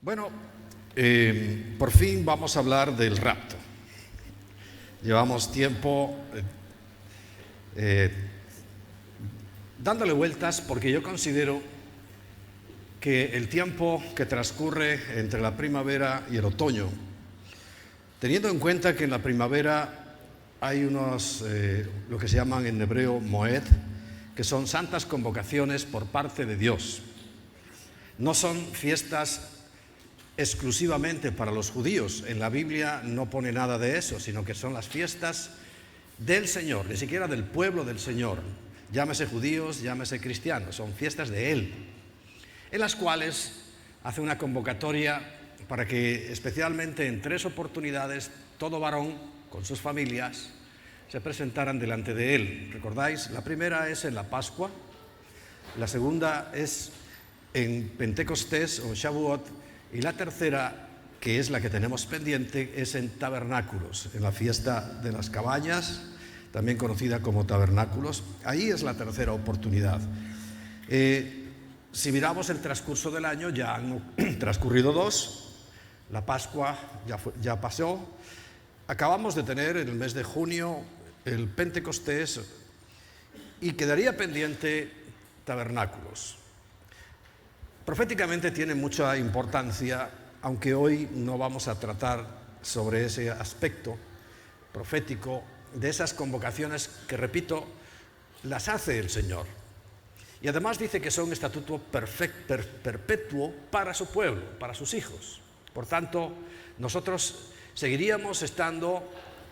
Bueno, por fin vamos a hablar del rapto. Llevamos tiempo dándole vueltas porque yo considero que el tiempo que transcurre entre la primavera y el otoño, teniendo en cuenta que en la primavera hay unos, lo que se llaman en hebreo moed, que son santas convocaciones por parte de Dios. No son fiestas exclusivamente para los judíos. En la Biblia no pone nada de eso, sino que son las fiestas del Señor, ni siquiera del pueblo del Señor. Llámese judíos, llámese cristianos, son fiestas de Él, en las cuales hace una convocatoria para que especialmente en 3 oportunidades todo varón con sus familias se presentaran delante de Él. ¿Recordáis? La primera es en la Pascua, la segunda es en Pentecostés o Shavuot, y la tercera, que es la que tenemos pendiente, es en tabernáculos, en la fiesta de las cabañas, también conocida como tabernáculos. Ahí es la tercera oportunidad. Si miramos el transcurso del año, ya han transcurrido 2. La Pascua ya pasó. Acabamos de tener en el mes de junio el Pentecostés y quedaría pendiente tabernáculos. Proféticamente tiene mucha importancia, aunque hoy no vamos a tratar sobre ese aspecto profético de esas convocaciones que, repito, las hace el Señor. Y además dice que son estatuto perpetuo para su pueblo, para sus hijos. Por tanto, nosotros seguiríamos estando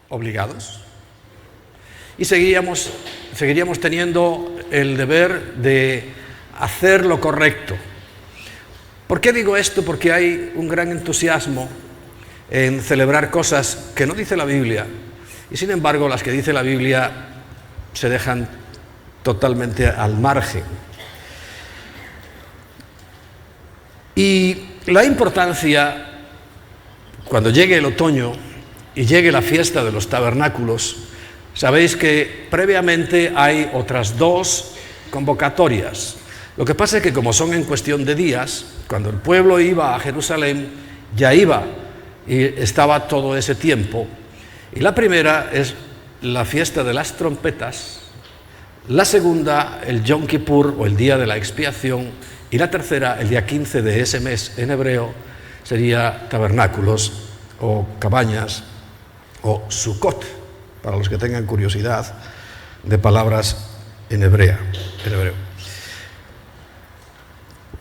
obligados y seguiríamos teniendo el deber de hacer lo correcto. ¿Por qué digo esto? Porque hay un gran entusiasmo en celebrar cosas que no dice la Biblia, y sin embargo las que dice la Biblia se dejan totalmente al margen. Y la importancia, cuando llegue el otoño y llegue la fiesta de los tabernáculos, sabéis que previamente hay otras 2 convocatorias. Lo que pasa es que como son en cuestión de días, cuando el pueblo iba a Jerusalén, ya iba y estaba todo ese tiempo. Y la primera es la fiesta de las trompetas, la segunda el Yom Kippur o el día de la expiación, y la tercera el día 15 de ese mes en hebreo sería tabernáculos o cabañas o Sukkot, para los que tengan curiosidad de palabras en hebreo.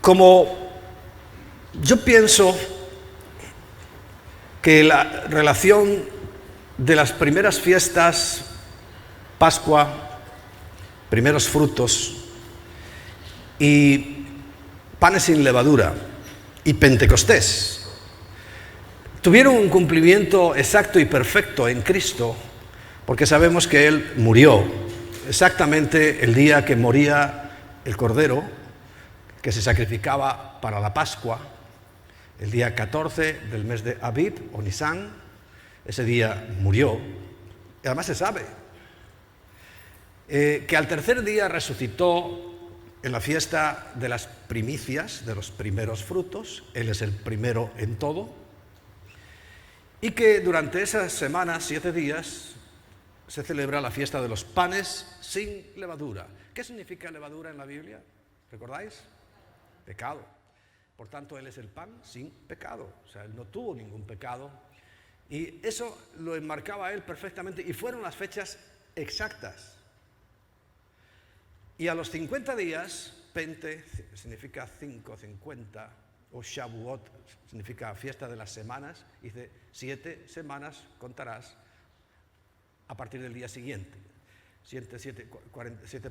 Como yo pienso que la relación de las primeras fiestas, Pascua, primeros frutos y panes sin levadura y Pentecostés tuvieron un cumplimiento exacto y perfecto en Cristo, porque sabemos que Él murió exactamente el día que moría el Cordero que se sacrificaba para la Pascua, el día 14 del mes de Abib o Nisan. Ese día murió, y además se sabe que al tercer día resucitó en la fiesta de las primicias, de los primeros frutos. Él es el primero en todo, y que durante esas semanas, 7 días, se celebra la fiesta de los panes sin levadura. ¿Qué significa levadura en la Biblia? ¿Recordáis? Pecado. Por tanto, Él es el pan sin pecado. O sea, Él no tuvo ningún pecado. Y eso lo enmarcaba Él perfectamente. Y fueron las fechas exactas. Y a los 50 días, Pente significa 50, o Shavuot significa fiesta de las semanas. Dice, 7 semanas contarás a partir del día siguiente. 7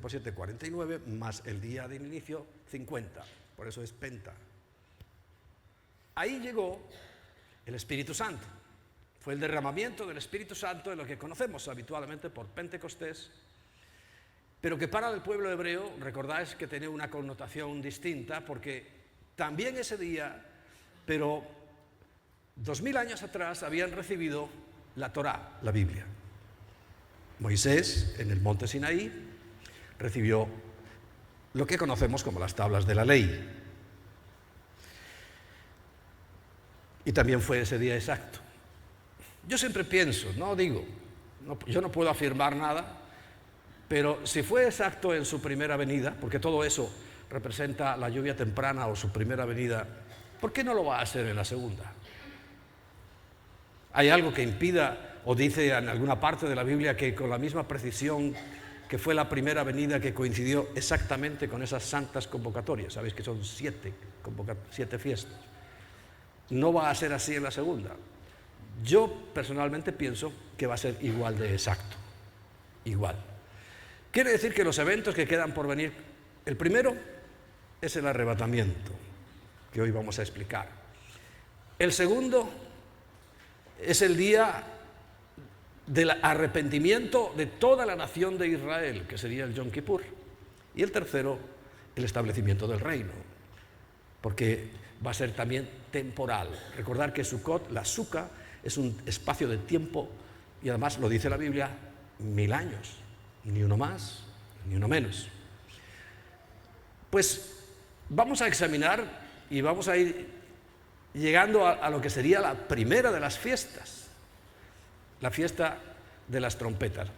por 7, 49, más el día de inicio, 50. Por eso es Penta. Ahí llegó el Espíritu Santo. Fue el derramamiento del Espíritu Santo de lo que conocemos habitualmente por Pentecostés, pero que para el pueblo hebreo, recordáis que tenía una connotación distinta, porque también ese día, pero 2000 años atrás, habían recibido la Torá, la Biblia. Moisés, en el monte Sinaí, recibió lo que conocemos como las tablas de la ley. y también fue ese día exacto. Yo siempre pienso, yo no puedo afirmar nada, pero si fue exacto en su primera venida, porque todo eso representa la lluvia temprana o su primera venida, ¿por qué no lo va a hacer en la segunda? ¿Hay algo que impida o dice en alguna parte de la Biblia que con la misma precisión que fue la primera venida que coincidió exactamente con esas santas convocatorias? Sabéis que son 7 fiestas. No va a ser así en la segunda. Yo personalmente pienso que va a ser igual de exacto. Igual. Quiere decir que los eventos que quedan por venir, el primero es el arrebatamiento, que hoy vamos a explicar. El segundo es el día del arrepentimiento de toda la nación de Israel, que sería el Yom Kippur. Y el tercero, el establecimiento del reino, porque va a ser también temporal. Recordar que Sukkot, la Sukkah, es un espacio de tiempo, y además lo dice la Biblia, 1000 años, ni uno más, ni uno menos. Pues vamos a examinar y vamos a ir llegando a lo que sería la primera de las fiestas, la fiesta de las trompetas.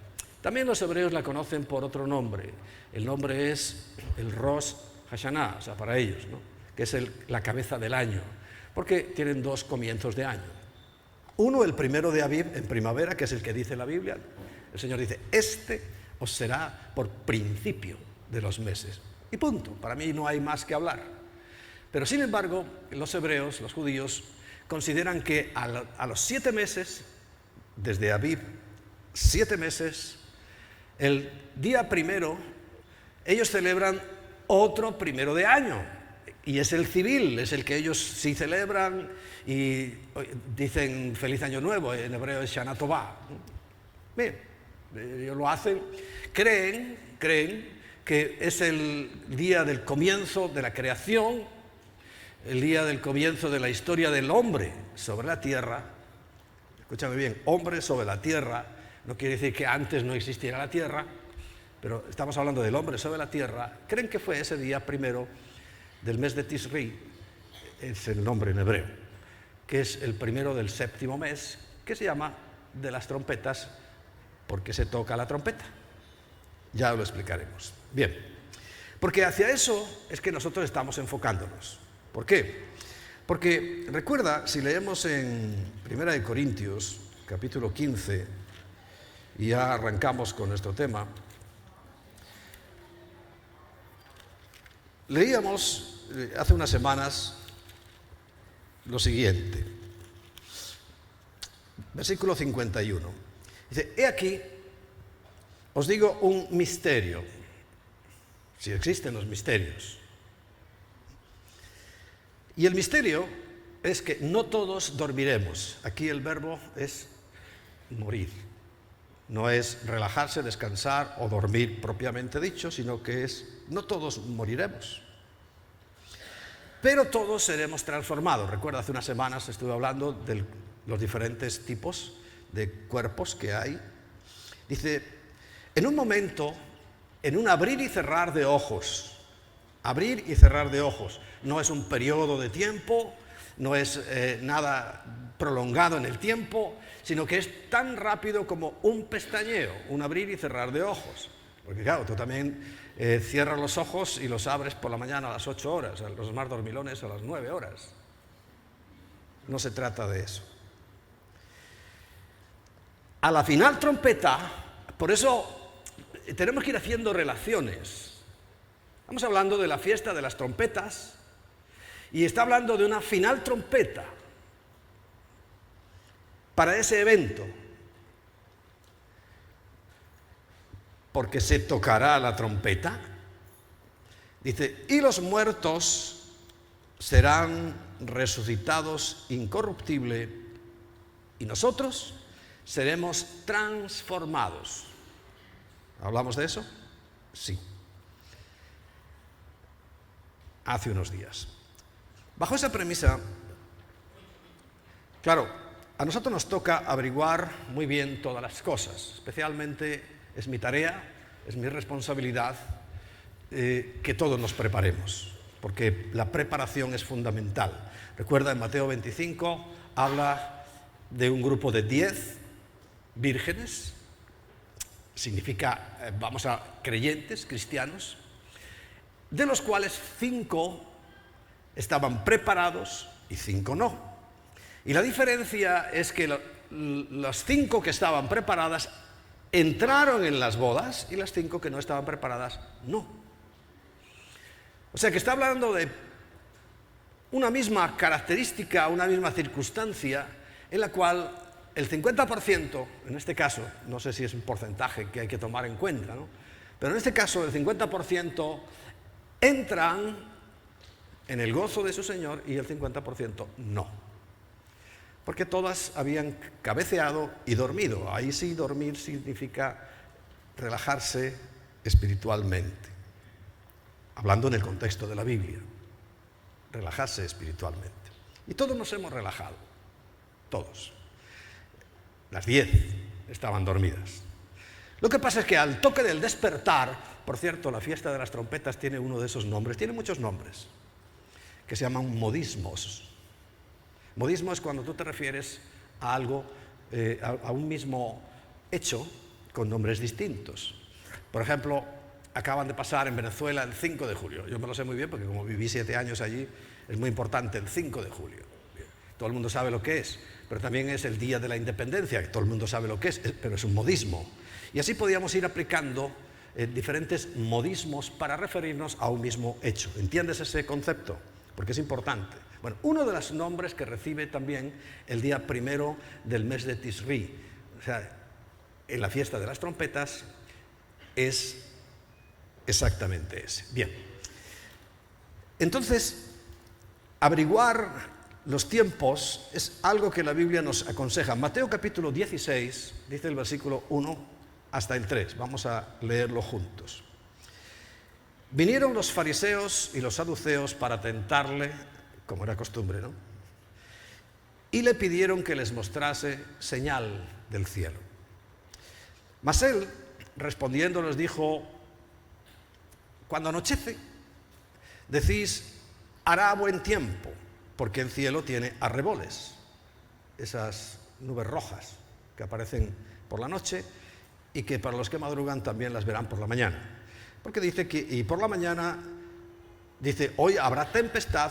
También los hebreos la conocen por otro nombre. El nombre es el Rosh Hashanah, o sea, para ellos, ¿no? Que es la cabeza del año, porque tienen 2 comienzos de año. Uno, el primero de Aviv, en primavera, que es el que dice la Biblia. El Señor dice, este os será por principio de los meses. Y punto, para mí no hay más que hablar. Pero sin embargo, los hebreos, los judíos, consideran que a los 7 meses, desde Aviv, 7 meses, el día primero, ellos celebran otro primero de año. Y es el civil, es el que ellos sí celebran y dicen Feliz Año Nuevo, en hebreo es Shana Tová. Bien, ellos lo hacen, creen que es el día del comienzo de la creación, el día del comienzo de la historia del hombre sobre la tierra. Escúchame bien, hombre sobre la tierra, no quiere decir que antes no existiera la tierra, pero estamos hablando del hombre sobre la tierra. Creen que fue ese día primero del mes de Tisri, es el nombre en hebreo, que es el primero del 7º mes, que se llama de las trompetas, porque se toca la trompeta. Ya lo explicaremos. Bien, porque hacia eso es que nosotros estamos enfocándonos. ¿Por qué? Porque recuerda, si leemos en 1 Corintios, capítulo 15, y ya arrancamos con nuestro tema, leíamos hace unas semanas lo siguiente, versículo 51. Dice, he aquí, os digo un misterio, si existen los misterios. Y el misterio es que no todos dormiremos. Aquí el verbo es morir. No es relajarse, descansar o dormir propiamente dicho, sino que es, no todos moriremos. Pero todos seremos transformados. Recuerda, hace unas semanas estuve hablando de los diferentes tipos de cuerpos que hay. Dice, en un momento, en un abrir y cerrar de ojos, abrir y cerrar de ojos, no es un periodo de tiempo, no es nada prolongado en el tiempo, sino que es tan rápido como un pestañeo, un abrir y cerrar de ojos. Porque claro, tú también cierras los ojos y los abres por la mañana a las 8 horas, los más dormilones a las 9 horas. No se trata de eso. A la final trompeta, por eso tenemos que ir haciendo relaciones. Estamos hablando de la fiesta de las trompetas y está hablando de una final trompeta para ese evento, porque se tocará la trompeta. Dice, y los muertos serán resucitados incorruptible y nosotros seremos transformados. ¿Hablamos de eso? Sí. Hace unos días. Bajo esa premisa, claro, a nosotros nos toca averiguar muy bien todas las cosas, especialmente es mi tarea, es mi responsabilidad que todos nos preparemos, porque la preparación es fundamental. Recuerda en Mateo 25, habla de un grupo de 10 vírgenes, significa, creyentes, cristianos, de los cuales 5 estaban preparados y 5 no. Y la diferencia es que las 5 que estaban preparadas entraron en las bodas y las 5 que no estaban preparadas no. O sea que está hablando de una misma característica, una misma circunstancia en la cual el 50%, en este caso, no sé si es un porcentaje que hay que tomar en cuenta, ¿no? Pero en este caso el 50% entran en el gozo de su Señor y el 50% no. Porque todas habían cabeceado y dormido. Ahí sí, dormir significa relajarse espiritualmente. Hablando en el contexto de la Biblia. Relajarse espiritualmente. Y todos nos hemos relajado. Todos. Las 10 estaban dormidas. Lo que pasa es que al toque del despertar, por cierto, la fiesta de las trompetas tiene uno de esos nombres, tiene muchos nombres, que se llaman modismos. Modismo es cuando tú te refieres a algo, a un mismo hecho con nombres distintos. Por ejemplo, acaban de pasar en Venezuela el 5 de julio. Yo me lo sé muy bien porque como viví 7 años allí, es muy importante el 5 de julio. Todo el mundo sabe lo que es, pero también es el Día de la Independencia, que todo el mundo sabe lo que es, pero es un modismo. Y así podíamos ir aplicando diferentes modismos para referirnos a un mismo hecho. ¿Entiendes ese concepto? Porque es importante. Bueno, uno de los nombres que recibe también el día 1 del mes de Tisri, o sea, en la fiesta de las trompetas, es exactamente ese. Bien. Entonces, averiguar los tiempos es algo que la Biblia nos aconseja. Mateo capítulo 16, dice el versículo 1 hasta el 3. Vamos a leerlo juntos. Vinieron los fariseos y los saduceos para tentarle, como era costumbre, ¿no? Y le pidieron que les mostrase señal del cielo. Mas él, respondiendo, les dijo: cuando anochece, decís, hará buen tiempo, porque el cielo tiene arreboles, esas nubes rojas que aparecen por la noche y que para los que madrugan también las verán por la mañana. Porque dice que, y por la mañana, dice, hoy habrá tempestad,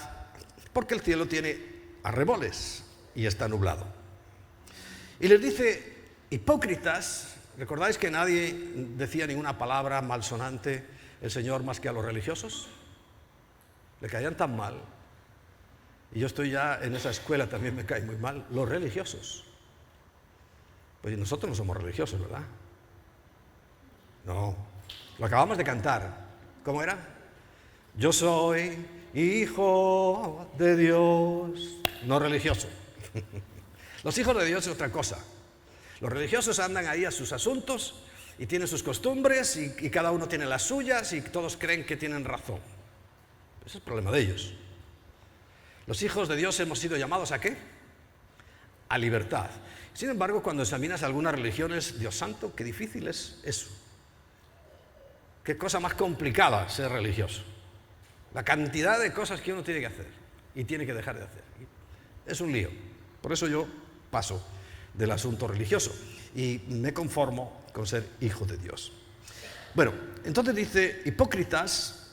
porque el cielo tiene arreboles y está nublado. Y les dice, hipócritas, ¿recordáis que nadie decía ninguna palabra malsonante el Señor más que a los religiosos? Le caían tan mal. Y yo estoy ya en esa escuela, también me caen muy mal los religiosos. Pues nosotros no somos religiosos, ¿verdad? No, lo acabamos de cantar. ¿Cómo era? Yo soy hijo de Dios, no religioso. Los hijos de Dios es otra cosa. Los religiosos andan ahí a sus asuntos y tienen sus costumbres y cada uno tiene las suyas y todos creen que tienen razón. Ese es el problema de ellos. Los hijos de Dios hemos sido llamados ¿a qué? A libertad. Sin embargo, cuando examinas algunas religiones, Dios santo, qué difícil es eso. Qué cosa más complicada ser religioso. La cantidad de cosas que uno tiene que hacer y tiene que dejar de hacer. Es un lío. Por eso yo paso del asunto religioso y me conformo con ser hijo de Dios. Bueno, entonces dice, hipócritas,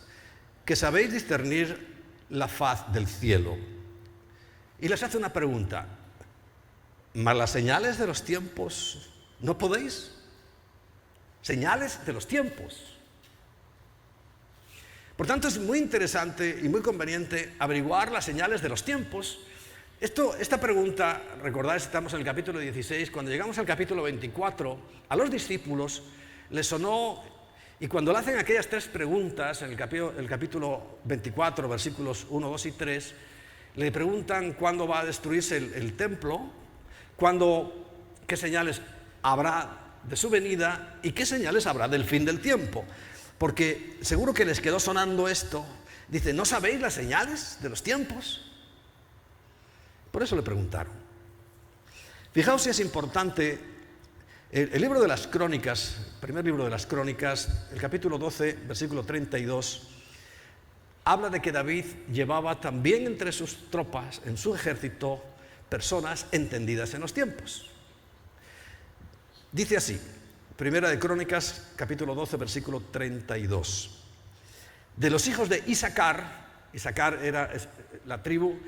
que sabéis discernir la faz del cielo. Y les hace una pregunta. ¿Mas las señales de los tiempos no podéis? Señales de los tiempos. Por tanto, es muy interesante y muy conveniente averiguar las señales de los tiempos. Esta pregunta, recordad, estamos en el capítulo 16, cuando llegamos al capítulo 24, a los discípulos les sonó, y cuando le hacen aquellas 3 preguntas, en el capítulo 24, versículos 1, 2 y 3, le preguntan cuándo va a destruirse el templo, qué señales habrá de su venida y qué señales habrá del fin del tiempo. Porque seguro que les quedó sonando esto. Dice, ¿no sabéis las señales de los tiempos? Por eso le preguntaron. Fijaos si es importante, el libro de las Crónicas, el primer libro de las Crónicas, el capítulo 12, versículo 32, habla de que David llevaba también entre sus tropas, en su ejército, personas entendidas en los tiempos. Dice así, Primera de Crónicas, capítulo 12, versículo 32. De los hijos de Isaacar era la tribu,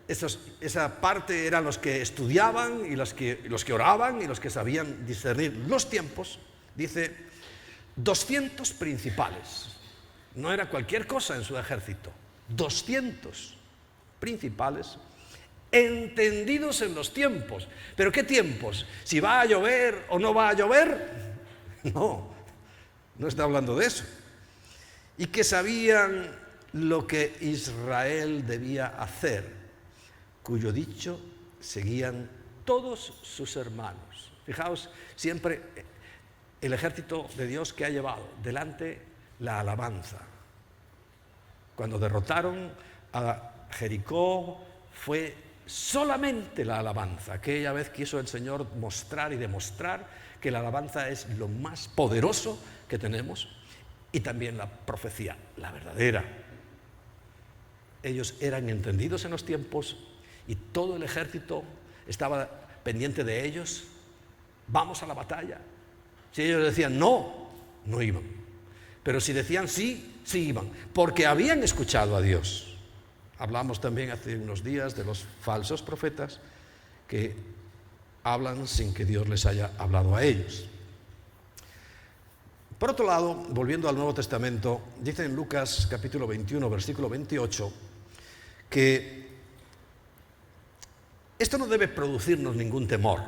esa parte eran los que estudiaban y los que oraban y los que sabían discernir los tiempos. Dice 200 principales. No era cualquier cosa en su ejército. 200 principales entendidos en los tiempos. ¿Pero qué tiempos? ¿Si va a llover o no va a llover? No está hablando de eso. Y que sabían lo que Israel debía hacer, cuyo dicho seguían todos sus hermanos. Fijaos, siempre el ejército de Dios que ha llevado delante la alabanza. Cuando derrotaron a Jericó fue solamente la alabanza. Aquella vez quiso el Señor mostrar y demostrar que la alabanza es lo más poderoso que tenemos, y también la profecía, la verdadera. Ellos eran entendidos en los tiempos y todo el ejército estaba pendiente de ellos. Vamos a la batalla. Si ellos decían no iban. Pero si decían sí iban, porque habían escuchado a Dios. Hablamos también hace unos días de los falsos profetas que hablan sin que Dios les haya hablado a ellos. Por otro lado, volviendo al Nuevo Testamento, dice en Lucas capítulo 21, versículo 28, que esto no debe producirnos ningún temor,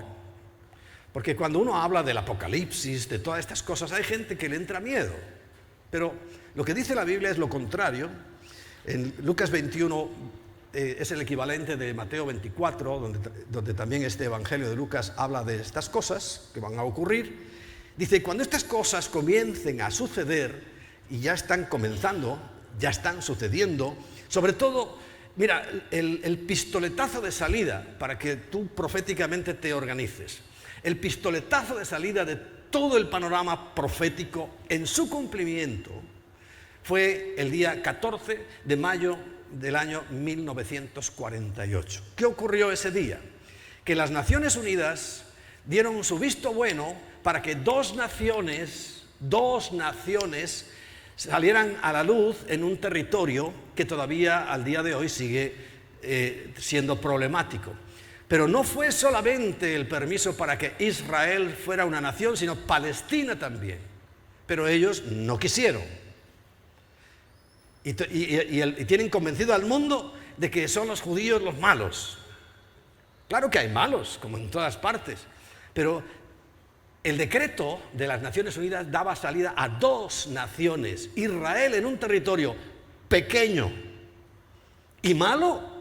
porque cuando uno habla del Apocalipsis, de todas estas cosas, hay gente que le entra miedo, pero lo que dice la Biblia es lo contrario. En Lucas 21 es el equivalente de Mateo 24, donde también este Evangelio de Lucas habla de estas cosas que van a ocurrir. Dice, cuando estas cosas comiencen a suceder, y ya están comenzando, ya están sucediendo, sobre todo, mira, el pistoletazo de salida, para que tú proféticamente te organices, el pistoletazo de salida de todo el panorama profético en su cumplimiento fue el día 14 de mayo del año 1948. ¿Qué ocurrió ese día? Que las Naciones Unidas dieron su visto bueno para que dos naciones salieran a la luz en un territorio que todavía al día de hoy sigue siendo problemático. Pero no fue solamente el permiso para que Israel fuera una nación, sino Palestina también. Pero ellos no quisieron. Y tienen convencido al mundo de que son los judíos los malos. Claro que hay malos, como en todas partes, pero el decreto de las Naciones Unidas daba salida a dos naciones, Israel en un territorio pequeño y malo,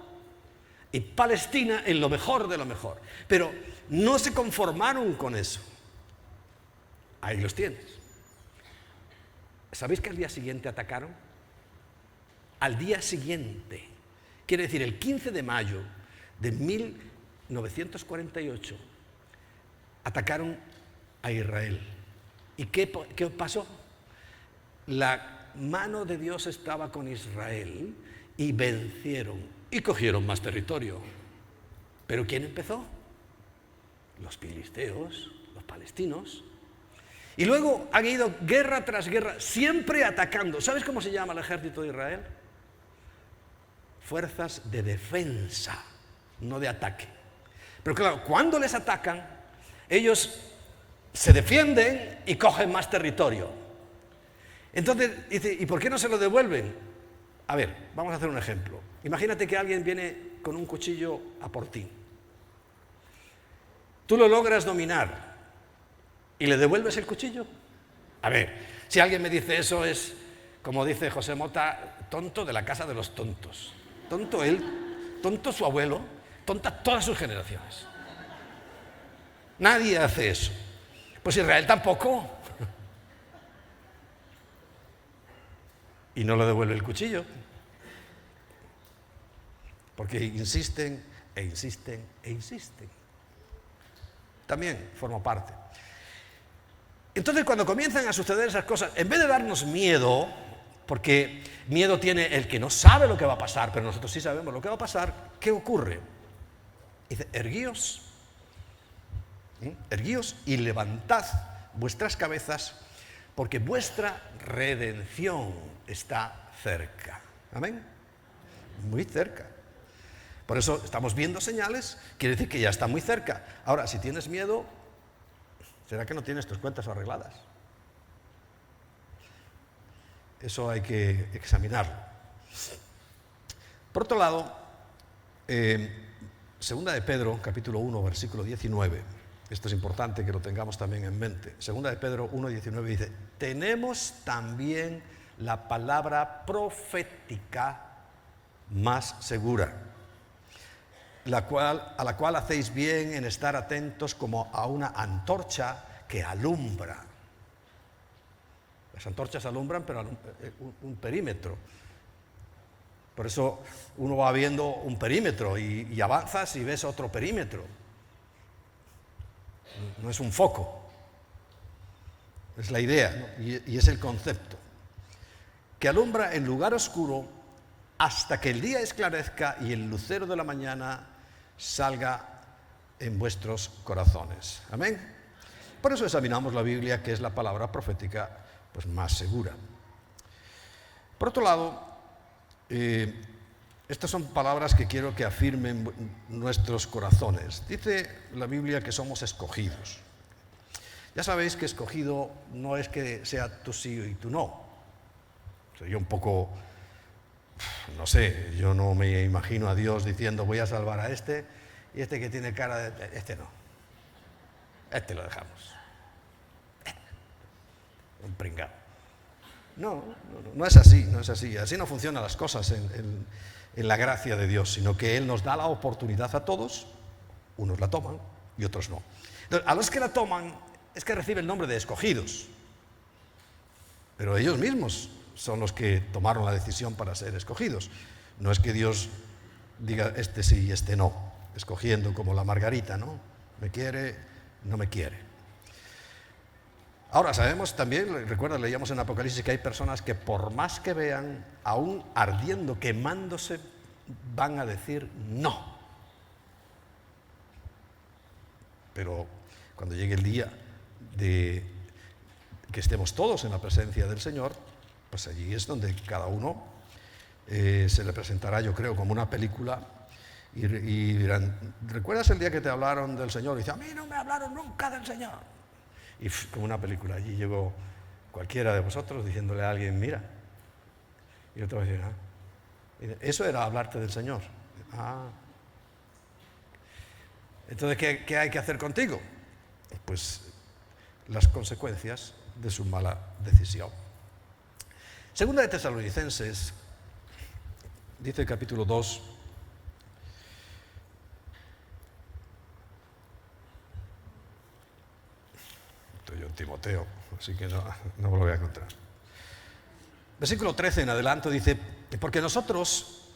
y Palestina en lo mejor de lo mejor. Pero no se conformaron con eso. Ahí los tienes. ¿Sabéis que al día siguiente atacaron? Al día siguiente, quiere decir el 15 de mayo de 1948, atacaron a Israel. ¿Y qué pasó? La mano de Dios estaba con Israel y vencieron y cogieron más territorio. ¿Pero quién empezó? Los filisteos, los palestinos. Y luego han ido guerra tras guerra, siempre atacando. ¿Sabes cómo se llama el ejército de Israel? Fuerzas de defensa, no de ataque. Pero claro, cuando les atacan, ellos se defienden y cogen más territorio. Entonces, dice, ¿y por qué no se lo devuelven? A ver, vamos a hacer un ejemplo. Imagínate que alguien viene con un cuchillo a por ti. Tú lo logras dominar y le devuelves el cuchillo. A ver, si alguien me dice eso es, como dice José Mota, tonto de la casa de los tontos. Tonto él, tonto su abuelo, tonta todas sus generaciones. Nadie hace eso. Pues Israel tampoco. Y no le devuelve el cuchillo. Porque insisten e insisten e insisten. También forma parte. Entonces, cuando comienzan a suceder esas cosas, en vez de darnos miedo, porque miedo tiene el que no sabe lo que va a pasar, pero nosotros sí sabemos lo que va a pasar, ¿qué ocurre? Dice, erguíos y levantad vuestras cabezas, porque vuestra redención está cerca. Amén. Muy cerca. Por eso estamos viendo señales, quiere decir que ya está muy cerca. Ahora, si tienes miedo, ¿será que no tienes tus cuentas arregladas? Eso hay que examinarlo. Por otro lado, segunda de Pedro, capítulo 1, versículo 19. Esto es importante que lo tengamos también en mente. Segunda de Pedro 1, 19 dice, tenemos también la palabra profética más segura, a la cual hacéis bien en estar atentos como a una antorcha que alumbra. Las antorchas alumbran, pero un perímetro. Por eso uno va viendo un perímetro y avanzas y ves otro perímetro. No es un foco. Es la idea, ¿no? Y es el concepto. Que alumbra en lugar oscuro hasta que el día esclarezca y el lucero de la mañana salga en vuestros corazones. Amén. Por eso examinamos la Biblia, que es la palabra profética pues más segura. Por otro lado, estas son palabras que quiero que afirmen nuestros corazones. Dice la Biblia que somos escogidos. Ya sabéis que escogido no es que sea tú sí y tú no. Soy yo un poco, no sé, yo no me imagino a Dios diciendo voy a salvar a este y este que tiene cara de, este no. Este lo dejamos. Un pringao. No es así, no es así. Así no funcionan las cosas en la gracia de Dios, sino que Él nos da la oportunidad a todos, unos la toman y otros no. Entonces, a los que la toman es que reciben el nombre de escogidos, pero ellos mismos son los que tomaron la decisión para ser escogidos. No es que Dios diga este sí y este no, escogiendo como la margarita, ¿no? Me quiere, no me quiere. Ahora sabemos también, recuerda, leíamos en Apocalipsis que hay personas que por más que vean, aún ardiendo, quemándose, van a decir no. Pero cuando llegue el día de que estemos todos en la presencia del Señor, pues allí es donde cada uno se le presentará, yo creo, como una película y dirán, ¿recuerdas el día que te hablaron del Señor? Y dice, a mí no me hablaron nunca del Señor. Y como una película, allí llegó cualquiera de vosotros diciéndole a alguien, mira. Y otro decía, eso era hablarte del Señor. Entonces, ¿qué hay que hacer contigo? Pues las consecuencias de su mala decisión. Segunda de Tesalonicenses, dice el capítulo 2, estoy yo en Timoteo, así que no me lo voy a encontrar. Versículo 13 en adelante dice, porque nosotros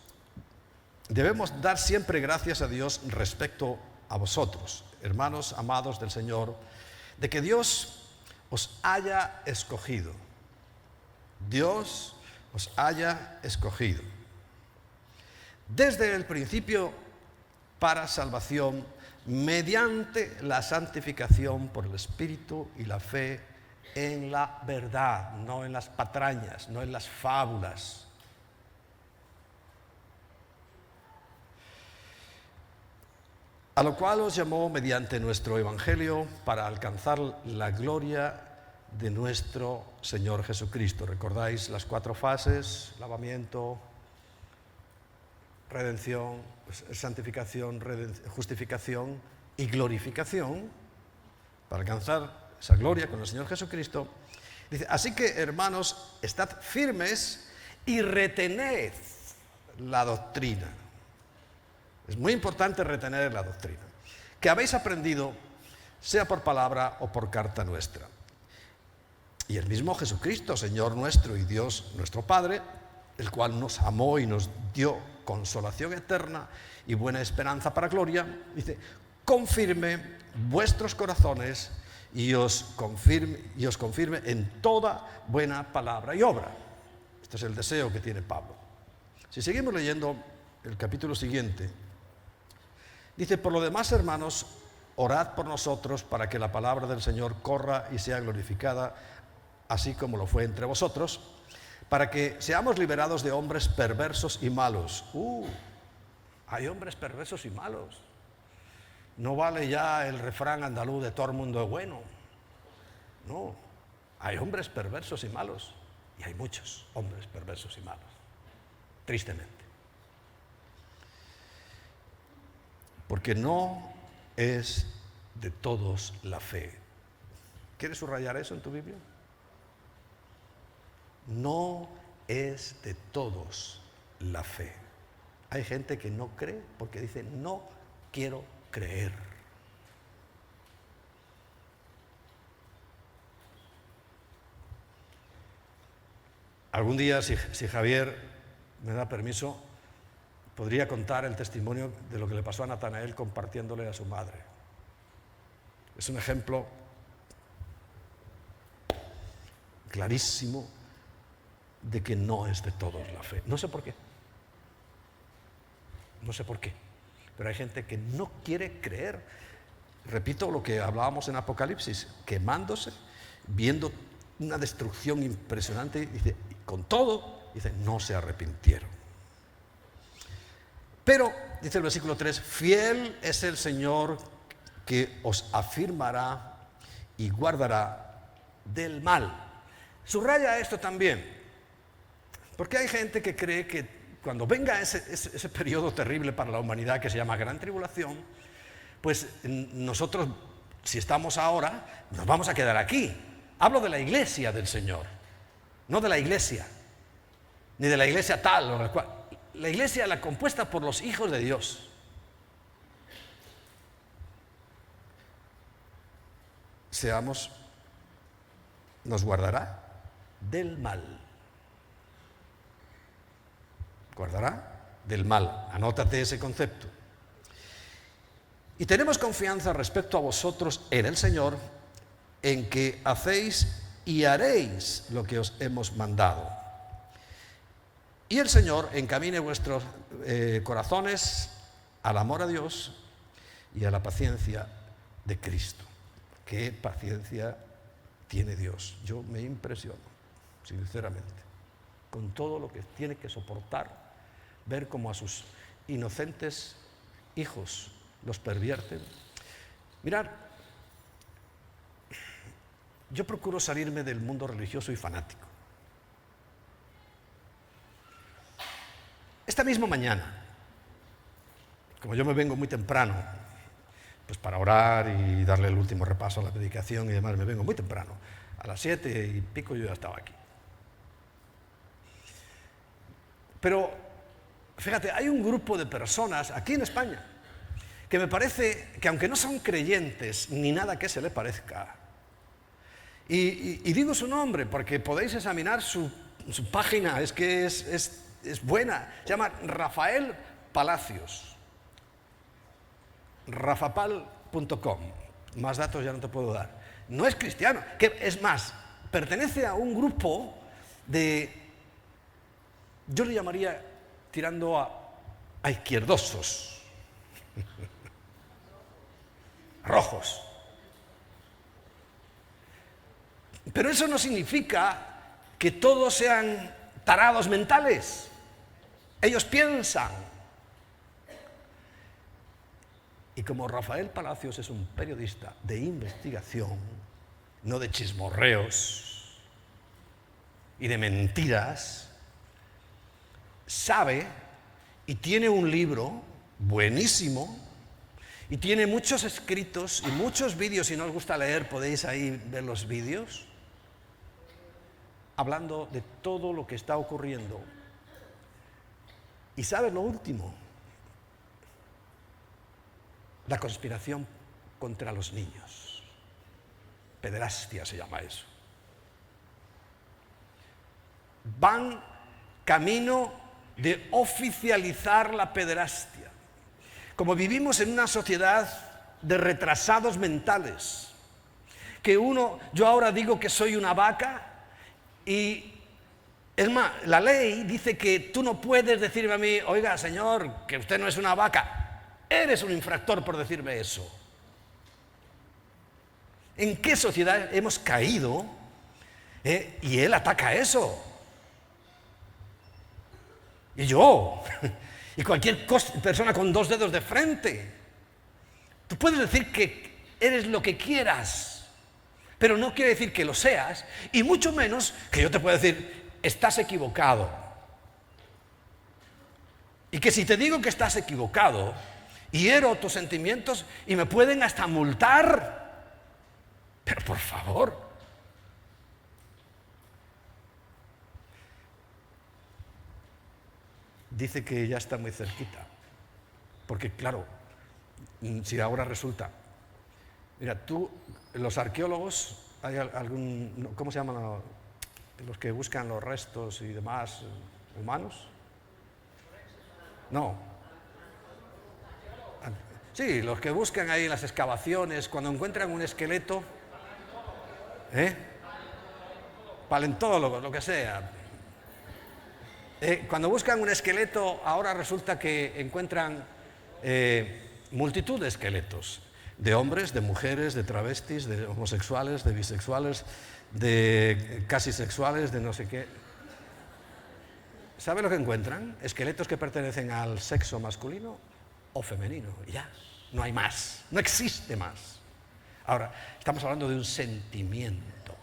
debemos dar siempre gracias a Dios respecto a vosotros, hermanos amados del Señor, de que Dios os haya escogido. Dios os haya escogido desde el principio para salvación mediante la santificación por el Espíritu y la fe en la verdad, no en las patrañas, no en las fábulas. A lo cual os llamó mediante nuestro Evangelio para alcanzar la gloria de nuestro Señor Jesucristo. ¿Recordáis las 4 fases? Lavamiento, redención, santificación, justificación y glorificación, para alcanzar esa gloria con el Señor Jesucristo. Dice, así que, hermanos, estad firmes y retened la doctrina. Es muy importante retener la doctrina que habéis aprendido, sea por palabra o por carta nuestra. Y el mismo Jesucristo, Señor nuestro y Dios nuestro Padre, el cual nos amó y nos dio consolación eterna y buena esperanza para gloria, dice, confirme vuestros corazones y os confirme en toda buena palabra y obra. Este es el deseo que tiene Pablo. Si seguimos leyendo el capítulo siguiente, Dice, por lo demás, hermanos, orad por nosotros para que la palabra del Señor corra y sea glorificada, así como lo fue entre vosotros, para que seamos liberados de hombres perversos y malos. Hay hombres perversos y malos. No vale ya el refrán andaluz de todo el mundo es bueno. No, hay hombres perversos y malos. Y hay muchos hombres perversos y malos, tristemente. Porque no es de todos la fe. ¿Quieres subrayar eso en tu Biblia? No es de todos la fe. Hay gente que no cree porque dice, no quiero creer. Algún día, si Javier me da permiso, podría contar el testimonio de lo que le pasó a Natanael compartiéndole a su madre. Es un ejemplo clarísimo de que no es de todos la fe. No sé por qué. No sé por qué. Pero hay gente que no quiere creer. Repito lo que hablábamos en Apocalipsis, quemándose, viendo una destrucción impresionante, dice, y con todo, dice, no se arrepintieron. Pero, dice el versículo 3, fiel es el Señor que os afirmará y guardará del mal. Subraya esto también, porque hay gente que cree que cuando venga ese periodo terrible para la humanidad que se llama Gran Tribulación, pues nosotros, si estamos ahora, nos vamos a quedar aquí. Hablo de la iglesia del Señor, no de la iglesia, ni de la iglesia tal o la cual. La iglesia, la compuesta por los hijos de Dios. Nos guardará del mal. Guardará del mal. Anótate ese concepto. Y tenemos confianza respecto a vosotros en el Señor, en que hacéis y haréis lo que os hemos mandado. Y el Señor encamine vuestros corazones al amor a Dios y a la paciencia de Cristo. ¿Qué paciencia tiene Dios? Yo me impresiono, sinceramente, con todo lo que tiene que soportar, ver cómo a sus inocentes hijos los pervierten. Mirad, yo procuro salirme del mundo religioso y fanático. Esta misma mañana, como yo me vengo muy temprano, pues para orar y darle el último repaso a la predicación y demás, me vengo muy temprano. A las 7:00 yo ya estaba aquí. Pero, fíjate, hay un grupo de personas aquí en España que me parece que, aunque no son creyentes ni nada que se le parezca, y digo su nombre porque podéis examinar su página, es que es buena, se llama Rafael Palacios, rafapal.com, más datos ya no te puedo dar. No es cristiano, que es más, pertenece a un grupo yo le llamaría tirando a izquierdosos, rojos. Pero eso no significa que todos sean tarados mentales. Ellos piensan. Y como Rafael Palacios es un periodista de investigación, no de chismorreos y de mentiras, sabe y tiene un libro buenísimo y tiene muchos escritos y muchos vídeos. Si no os gusta leer, podéis ahí ver los vídeos, hablando de todo lo que está ocurriendo. ¿Y sabes lo último? La conspiración contra los niños. Pederastia se llama eso. Van camino de oficializar la pederastia. Como vivimos en una sociedad de retrasados mentales, que yo ahora digo que soy una vaca y es más, la ley dice que tú no puedes decirme a mí, oiga señor, que usted no es una vaca. Eres un infractor por decirme eso. ¿En qué sociedad hemos caído? Y él ataca eso. Y yo, y cualquier persona con 2 dedos de frente. Tú puedes decir que eres lo que quieras, pero no quiere decir que lo seas, y mucho menos que yo te pueda decir, estás equivocado. Y que si te digo que estás equivocado, hiero tus sentimientos y me pueden hasta multar. Pero por favor. Dice que ya está muy cerquita. Porque claro, si ahora resulta... Mira, los arqueólogos, hay algún... ¿Cómo se llaman los que buscan los restos y demás humanos? No. Sí, los que buscan ahí en las excavaciones, cuando encuentran un esqueleto... Paleontólogos, lo que sea... cuando buscan un esqueleto, ahora resulta que encuentran multitud de esqueletos, de hombres, de mujeres, de travestis, de homosexuales, de bisexuales, de casi sexuales, de no sé qué. ¿Sabe lo que encuentran? Esqueletos que pertenecen al sexo masculino o femenino. Ya, no hay más, no existe más. Ahora, estamos hablando de un sentimiento.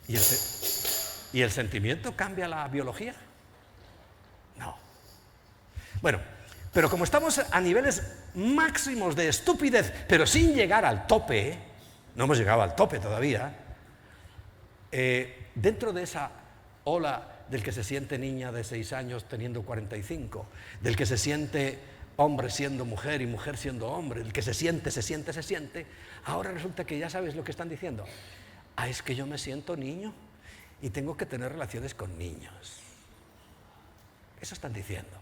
¿Y el sentimiento cambia la biología? No. Bueno, pero como estamos a niveles máximos de estupidez, pero sin llegar al tope, no hemos llegado al tope todavía, dentro de esa ola del que se siente niña de 6 años teniendo 45, del que se siente hombre siendo mujer y mujer siendo hombre, del que se siente, ahora resulta que ya sabes lo que están diciendo. Es que yo me siento niño y tengo que tener relaciones con niños. Eso están diciendo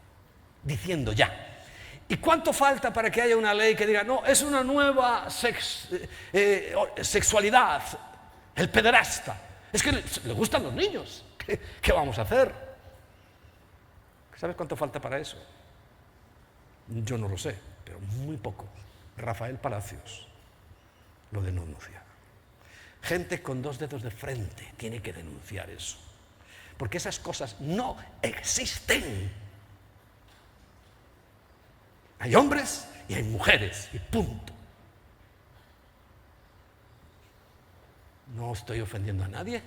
ya. ¿Y cuánto falta para que haya una ley que diga, no, es una nueva sexualidad, el pederasta? Es que le gustan los niños. ¿Qué vamos a hacer? ¿Sabes cuánto falta para eso? Yo no lo sé, pero muy poco. Rafael Palacios lo denuncia. Gente con 2 dedos de frente tiene que denunciar eso. Porque esas cosas no existen. Hay hombres y hay mujeres, y punto. No estoy ofendiendo a nadie,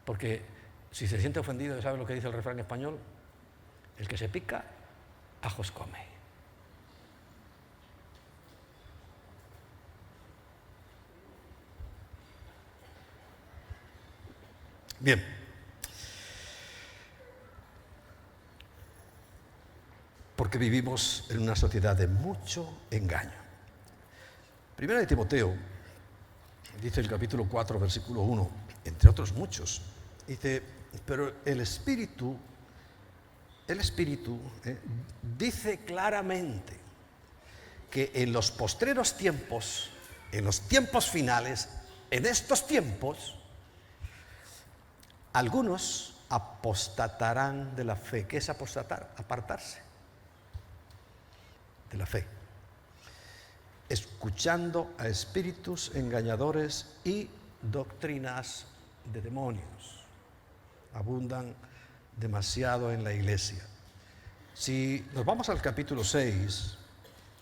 porque si se siente ofendido, ¿sabe lo que dice el refrán español? El que se pica, ajos come. Bien. Porque vivimos en una sociedad de mucho engaño. Primera de Timoteo, dice el capítulo 4, versículo 1, entre otros muchos, dice, pero el Espíritu dice claramente que en los postreros tiempos, en los tiempos finales, en estos tiempos, algunos apostatarán de la fe. ¿Qué es apostatar? Apartarse de la fe, escuchando a espíritus engañadores y doctrinas de demonios. Abundan demasiado en la iglesia. Si nos vamos al capítulo 6,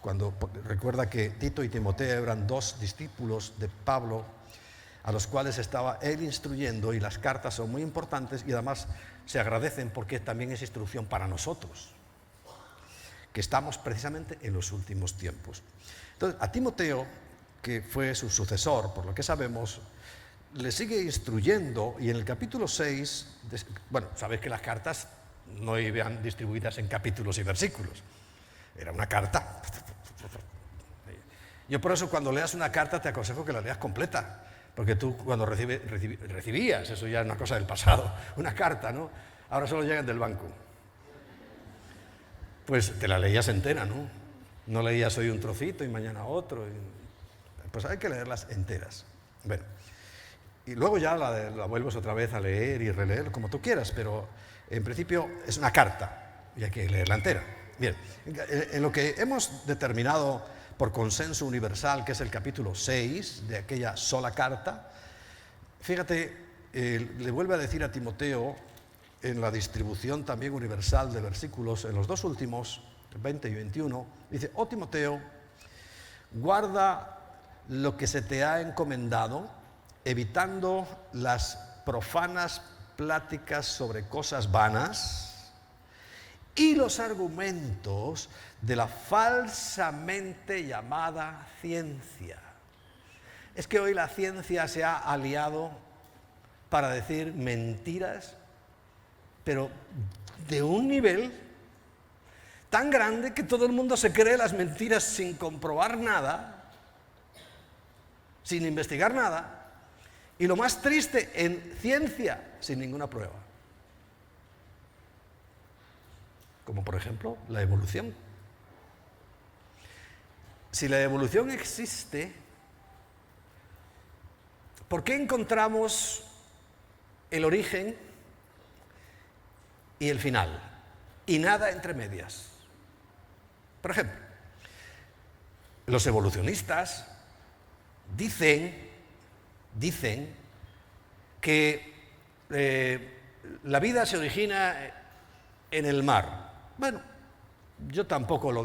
cuando recuerda que Tito y Timoteo eran 2 discípulos de Pablo, a los cuales estaba él instruyendo, y las cartas son muy importantes y además se agradecen porque también es instrucción para nosotros, que estamos precisamente en los últimos tiempos. Entonces, a Timoteo, que fue su sucesor, por lo que sabemos, le sigue instruyendo, y en el capítulo 6, bueno, sabéis que las cartas no iban distribuidas en capítulos y versículos, era una carta. Yo por eso cuando leas una carta te aconsejo que la leas completa, porque tú cuando recibías, eso ya es una cosa del pasado, una carta, ¿no? Ahora solo llegan del banco. Pues te la leías entera, ¿no? No leías hoy un trocito y mañana otro. Pues hay que leerlas enteras. Bueno, y luego ya la vuelves otra vez a leer y releer como tú quieras, pero en principio es una carta y hay que leerla entera. Bien, en lo que hemos determinado por consenso universal, que es el capítulo 6 de aquella sola carta, fíjate, le vuelve a decir a Timoteo, en la distribución también universal de versículos, en los dos últimos, 20 y 21, dice: oh Timoteo, guarda lo que se te ha encomendado, evitando las profanas pláticas sobre cosas vanas y los argumentos de la falsamente llamada ciencia. Es que hoy la ciencia se ha aliado para decir mentiras, pero de un nivel tan grande que todo el mundo se cree las mentiras sin comprobar nada, sin investigar nada, y lo más triste, en ciencia, sin ninguna prueba. Como por ejemplo la evolución. Si la evolución existe, ¿por qué encontramos el origen y el final? Y nada entre medias. Por ejemplo, los evolucionistas dicen que la vida se origina en el mar. Bueno, yo tampoco lo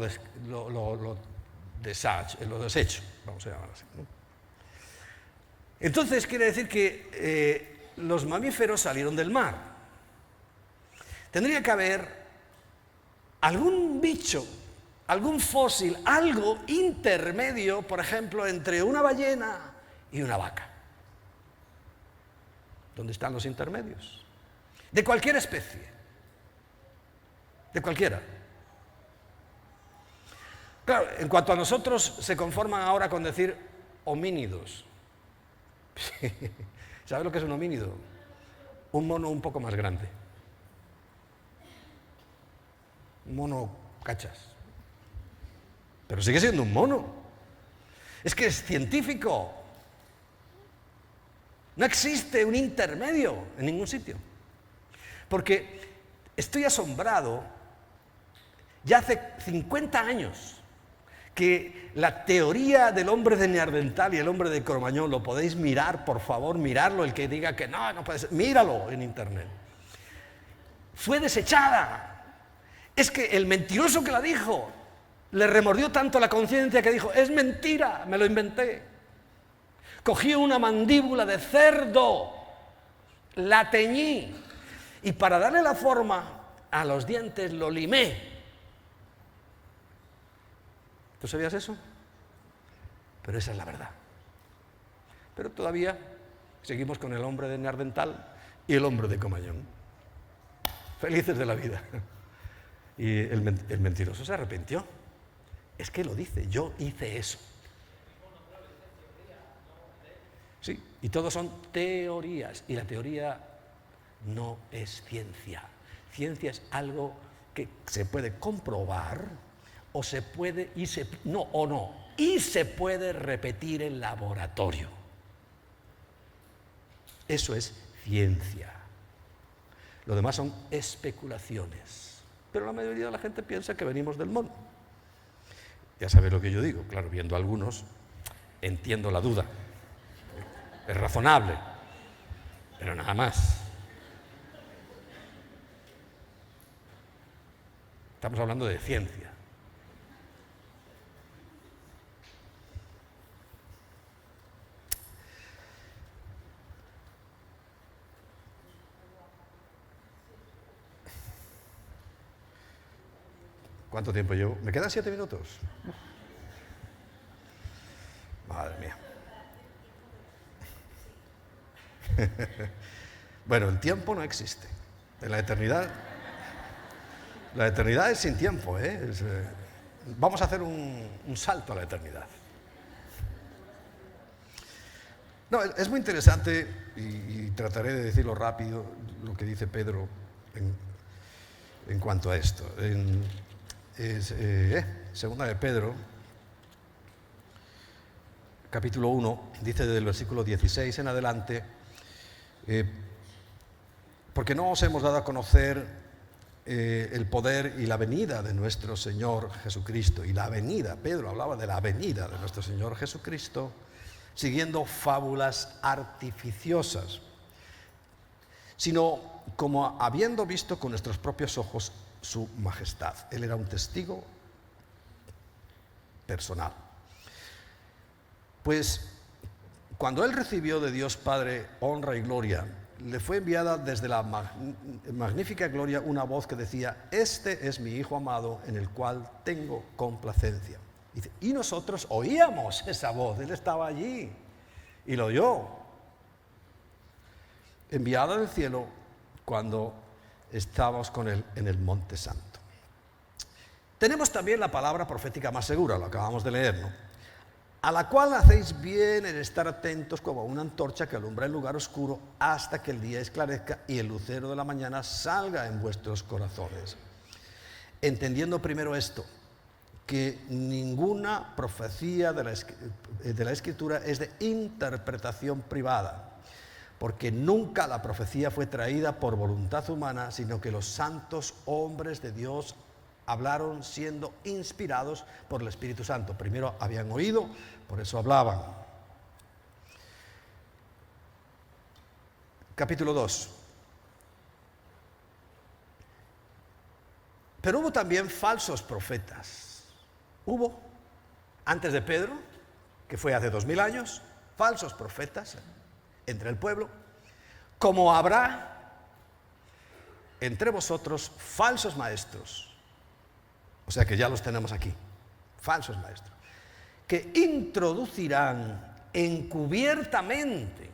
desecho, vamos a llamarlo así, ¿no? Entonces quiere decir que los mamíferos salieron del mar. Tendría que haber algún bicho, algún fósil, algo intermedio, por ejemplo, entre una ballena y una vaca. ¿Dónde están los intermedios? De cualquier especie. De cualquiera. Claro, en cuanto a nosotros, se conforman ahora con decir homínidos. ¿Sabes lo que es un homínido? Un mono un poco más grande. Un mono cachas. Pero sigue siendo un mono. Es que es científico. No existe un intermedio en ningún sitio. Porque estoy asombrado, ya hace 50 años, que la teoría del hombre de Neandertal y el hombre de Cromañón, lo podéis mirar, por favor, mirarlo, el que diga que no puede ser, míralo en internet. Fue desechada. Es que el mentiroso que la dijo le remordió tanto la conciencia que dijo: es mentira, me lo inventé. Cogí una mandíbula de cerdo, la teñí y para darle la forma a los dientes lo limé. ¿Tú sabías eso? Pero esa es la verdad. Pero todavía seguimos con el hombre de Neandertal y el hombre de Cromañón. Felices de la vida. Y el mentiroso se arrepintió. Es que lo dice: yo hice eso. Sí, y todos son teorías, y la teoría no es ciencia. Ciencia es algo que se puede comprobar o se puede y se puede repetir en laboratorio. Eso es ciencia. Lo demás son especulaciones. Pero la mayoría de la gente piensa que venimos del mono. Ya sabéis lo que yo digo, claro, viendo a algunos entiendo la duda. Es razonable, pero nada más. Estamos hablando de ciencia. ¿Cuánto tiempo llevo? ¿Me quedan 7 minutos? Madre mía. Bueno, el tiempo no existe. En la eternidad es sin tiempo, ¿eh? Vamos a hacer un salto a la eternidad. No, es muy interesante y trataré de decirlo rápido, lo que dice Pedro en cuanto a esto. Segunda de Pedro, capítulo 1, dice desde el versículo 16 en adelante: porque no os hemos dado a conocer el poder y la venida de nuestro Señor Jesucristo. Y la venida, Pedro hablaba de la venida de nuestro Señor Jesucristo, siguiendo fábulas artificiosas, sino como habiendo visto con nuestros propios ojos su majestad. Él era un testigo personal. Pues cuando él recibió de Dios Padre honra y gloria, le fue enviada desde la magnífica gloria una voz que decía: este es mi Hijo amado en el cual tengo complacencia. Y nosotros oíamos esa voz, él estaba allí y lo oyó, enviada del cielo cuando estábamos con él en el Monte Santo. Tenemos también la palabra profética más segura, lo acabamos de leer, ¿no? A la cual hacéis bien en estar atentos como a una antorcha que alumbra el lugar oscuro hasta que el día esclarezca y el lucero de la mañana salga en vuestros corazones. Entendiendo primero esto, que ninguna profecía de la Escritura es de interpretación privada, porque nunca la profecía fue traída por voluntad humana, sino que los santos hombres de Dios hablaron siendo inspirados por el Espíritu Santo. Primero habían oído, por eso hablaban. Capítulo 2. Pero hubo también falsos profetas. Hubo, antes de Pedro, que fue hace 2000 años, falsos profetas entre el pueblo, como habrá entre vosotros falsos maestros. O sea que ya los tenemos aquí, falsos maestros, que introducirán encubiertamente.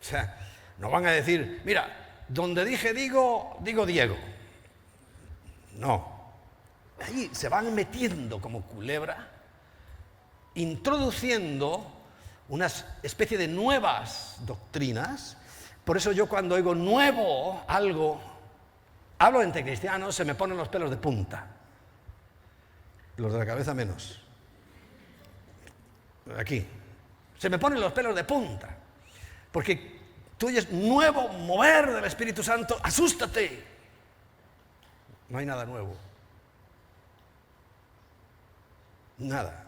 O sea, no van a decir: mira, donde dije digo Diego. No, ahí se van metiendo como culebra, introduciendo una especie de nuevas doctrinas. Por eso yo cuando oigo nuevo algo, hablo entre cristianos, se me ponen los pelos de punta. Los de la cabeza menos. Aquí. Se me ponen los pelos de punta. Porque tú oyes nuevo mover del Espíritu Santo, asústate. No hay nada nuevo. Nada.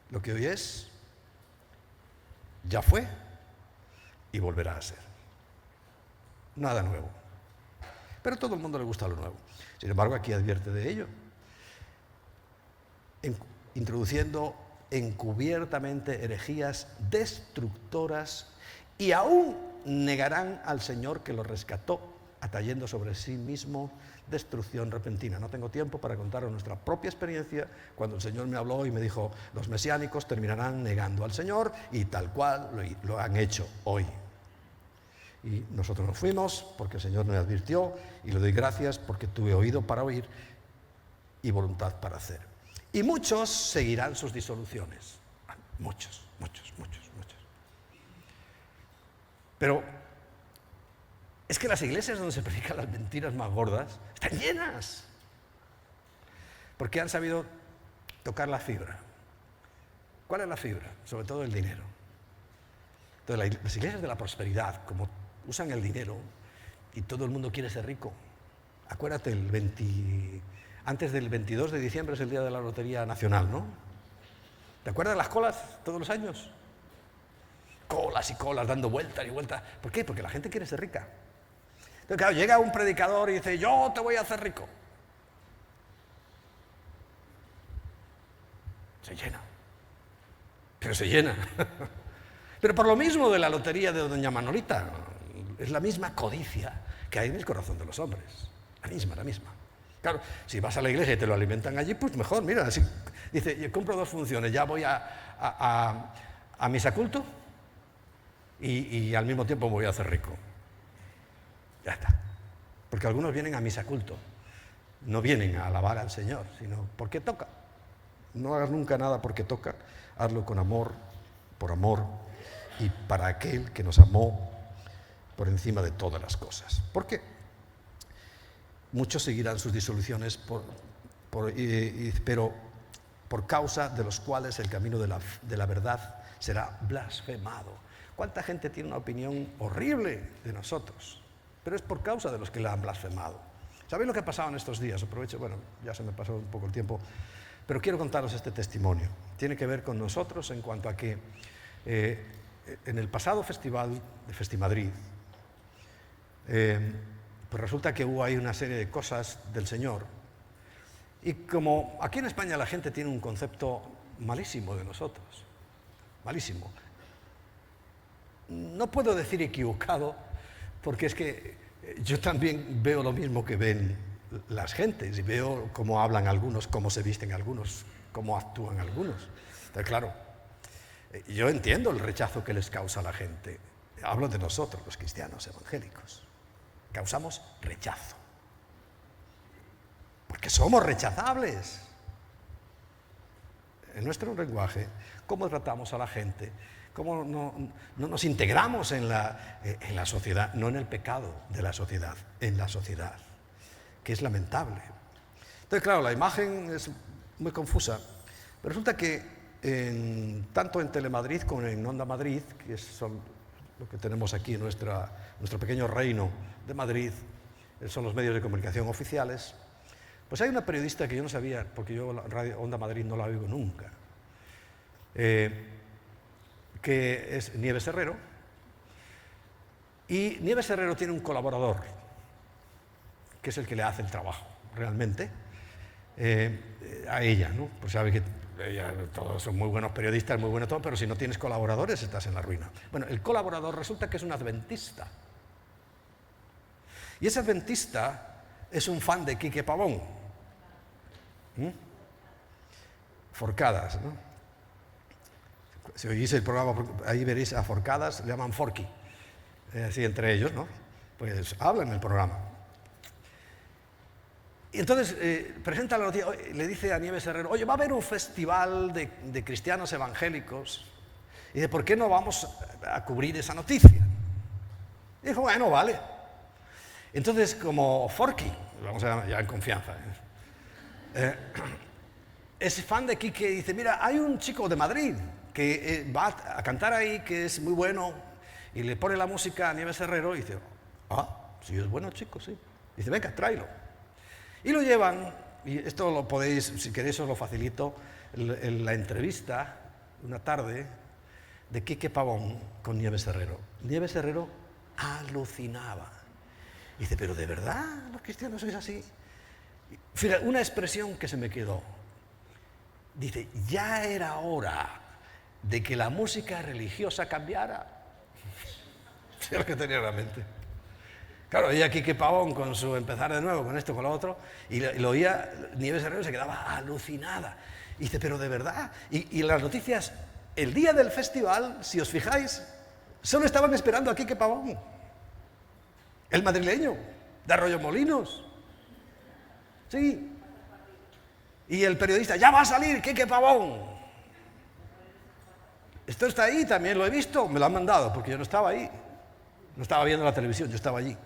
Lo que hoy es, ya fue y volverá a ser. Nada nuevo. Pero a todo el mundo le gusta lo nuevo. Sin embargo, aquí advierte de ello. Introduciendo encubiertamente herejías destructoras, y aún negarán al Señor que los rescató, atrayendo sobre sí mismo destrucción repentina. No tengo tiempo para contaros nuestra propia experiencia cuando el Señor me habló y me dijo: los mesiánicos terminarán negando al Señor, y tal cual lo han hecho hoy. Y nosotros nos fuimos porque el Señor nos advirtió, y le doy gracias porque tuve oído para oír y voluntad para hacer. Y muchos seguirán sus disoluciones. Muchos. Pero es que las iglesias donde se predican las mentiras más gordas están llenas, porque han sabido tocar la fibra. ¿Cuál es la fibra? Sobre todo el dinero. Entonces, las iglesias de la prosperidad, como usan el dinero y todo el mundo quiere ser rico. Acuérdate, antes del 22 de diciembre es el día de la Lotería Nacional, ¿no? ¿Te acuerdas de las colas todos los años? Colas y colas, dando vueltas y vueltas. ¿Por qué? Porque la gente quiere ser rica. Entonces, claro, llega un predicador y dice: yo te voy a hacer rico. Se llena. Pero se llena. Pero por lo mismo de la lotería de doña Manolita, es la misma codicia que hay en el corazón de los hombres. La misma. Claro, si vas a la iglesia y te lo alimentan allí, pues mejor, mira, así, dice: yo compro 2 funciones, ya voy a misa culto y al mismo tiempo me voy a hacer rico. Ya está. Porque algunos vienen a misa culto, no vienen a alabar al Señor, sino porque toca. No hagas nunca nada porque toca, hazlo con amor, por amor, y para aquel que nos amó por encima de todas las cosas. ¿Por qué? Muchos seguirán sus disoluciones, pero por causa de los cuales el camino de la verdad será blasfemado. ¿Cuánta gente tiene una opinión horrible de nosotros? pero es por causa de los que la han blasfemado. ¿Sabéis lo que ha pasado en estos días? Aprovecho, bueno, ya se me pasó un poco el tiempo, pero quiero contaros este testimonio. Tiene que ver con nosotros en cuanto a que en el pasado festival de Festimadrid, pues resulta que hubo ahí una serie de cosas del Señor. Y como aquí en España la gente tiene un concepto malísimo de nosotros, malísimo. No puedo decir equivocado, porque es que yo también veo lo mismo que ven las gentes y veo cómo hablan algunos, cómo se visten algunos, cómo actúan algunos. Entonces, claro, yo entiendo el rechazo que les causa a la gente. Hablo de nosotros, los cristianos evangélicos. Causamos rechazo. Porque somos rechazables. En nuestro lenguaje, cómo tratamos a la gente, cómo no nos integramos en la sociedad, no en el pecado de la sociedad, en la sociedad, que es lamentable. Entonces, claro, la imagen es muy confusa, pero resulta que tanto en Telemadrid como en Onda Madrid, que son lo que tenemos aquí en nuestro pequeño reino de Madrid, son los medios de comunicación oficiales. Pues hay una periodista que yo no sabía, porque yo la Radio Onda Madrid no la oigo nunca, que es Nieves Herrero, y Nieves Herrero tiene un colaborador, que es el que le hace el trabajo, realmente, a ella, ¿no? Pues sabe que todos son muy buenos periodistas, muy bueno todo, pero si no tienes colaboradores estás en la ruina. Bueno, el colaborador resulta que es un adventista, y ese adventista es un fan de Quique Pavón. Forcadas, ¿no? Si oís el programa, ahí veréis a Forcadas, le llaman Forky, así entre ellos, ¿no? Pues hablan en el programa. Y entonces presenta la noticia, le dice a Nieves Herrero, oye, va a haber un festival de cristianos evangélicos, y dice, ¿por qué no vamos a cubrir esa noticia? Y dijo, bueno, vale. Entonces, como Forky, vamos a llamar ya en confianza, es fan de Quique y dice, mira, hay un chico de Madrid que va a cantar ahí, que es muy bueno, y le pone la música a Nieves Herrero y dice, sí, es bueno chico, sí. Dice, venga, tráelo. Y lo llevan, y esto lo podéis, si queréis os lo facilito, en la entrevista, una tarde, de Quique Pavón con Nieves Herrero. Nieves Herrero alucinaba. Dice, pero ¿de verdad los cristianos sois así? Fíjate, una expresión que se me quedó. Dice, ya era hora de que la música religiosa cambiara. Es lo que tenía en la mente. Claro, oía a Quique Pavón con su empezar de nuevo, con esto, con lo otro, y lo oía Nieves Herrero y se quedaba alucinada. Y dice, pero de verdad. Y las noticias, el día del festival, si os fijáis, solo estaban esperando a Quique Pavón, el madrileño, de Arroyomolinos. Sí. Y el periodista, ya va a salir Quique Pavón. Esto está ahí, también lo he visto, me lo han mandado, porque yo no estaba ahí. No estaba viendo la televisión, yo estaba allí.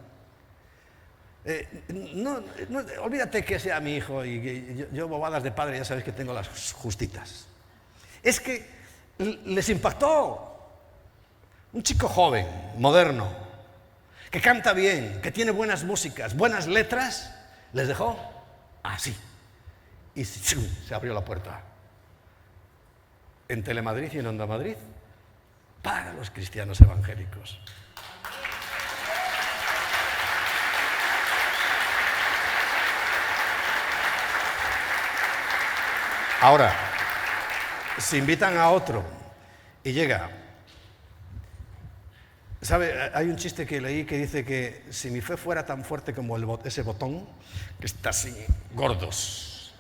Olvídate que sea mi hijo y que yo bobadas de padre, ya sabéis que tengo las justitas. Es que les impactó. Un chico joven, moderno, que canta bien, que tiene buenas músicas, buenas letras, les dejó así. Y se abrió la puerta. En Telemadrid y en Onda Madrid, para los cristianos evangélicos. Ahora, si invitan a otro y llega, ¿sabe? Hay un chiste que leí que dice que si mi fe fuera tan fuerte como ese botón, que está así, gordos.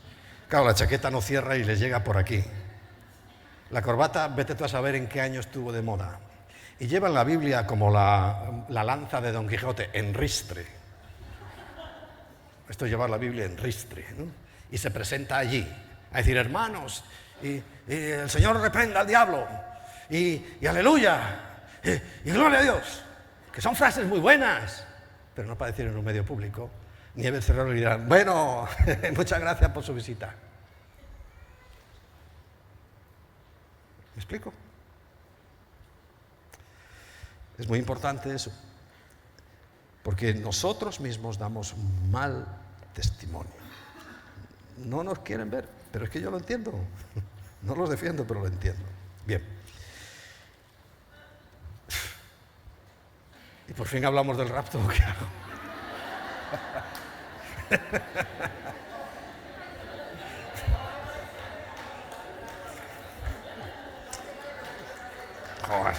Claro, la chaqueta no cierra y les llega por aquí. La corbata, vete tú a saber en qué año estuvo de moda. Y llevan la Biblia como la lanza de Don Quijote, en ristre. Esto es llevar la Biblia en ristre, ¿no? Y se presenta allí. A decir, hermanos, y el Señor reprenda al diablo, y aleluya, y gloria a Dios, que son frases muy buenas, pero no para decir en un medio público. Nieves Herrero le dirán, bueno, muchas gracias por su visita. ¿Me explico? Es muy importante eso. porque nosotros mismos damos mal testimonio. No nos quieren ver, pero es que yo lo entiendo. No los defiendo, pero lo entiendo. Bien. Y por fin hablamos del rapto, ¿qué hago? Joder.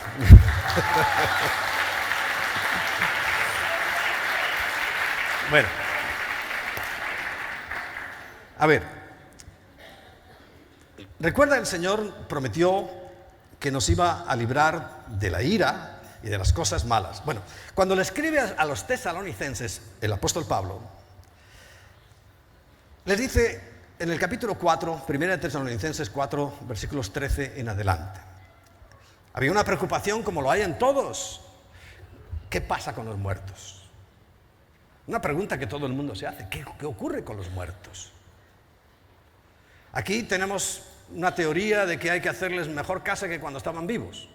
Bueno. A ver. Recuerda, el Señor prometió que nos iba a librar de la ira y de las cosas malas. Bueno, cuando le escribe a los tesalonicenses, el apóstol Pablo, les dice en el capítulo 4, 1 Tesalonicenses 4, versículos 13 en adelante. Había una preocupación como lo hay en todos. ¿Qué pasa con los muertos? Una pregunta que todo el mundo se hace. ¿Qué ocurre con los muertos? Aquí tenemos una teoría de que hay que hacerles mejor casa que cuando estaban vivos.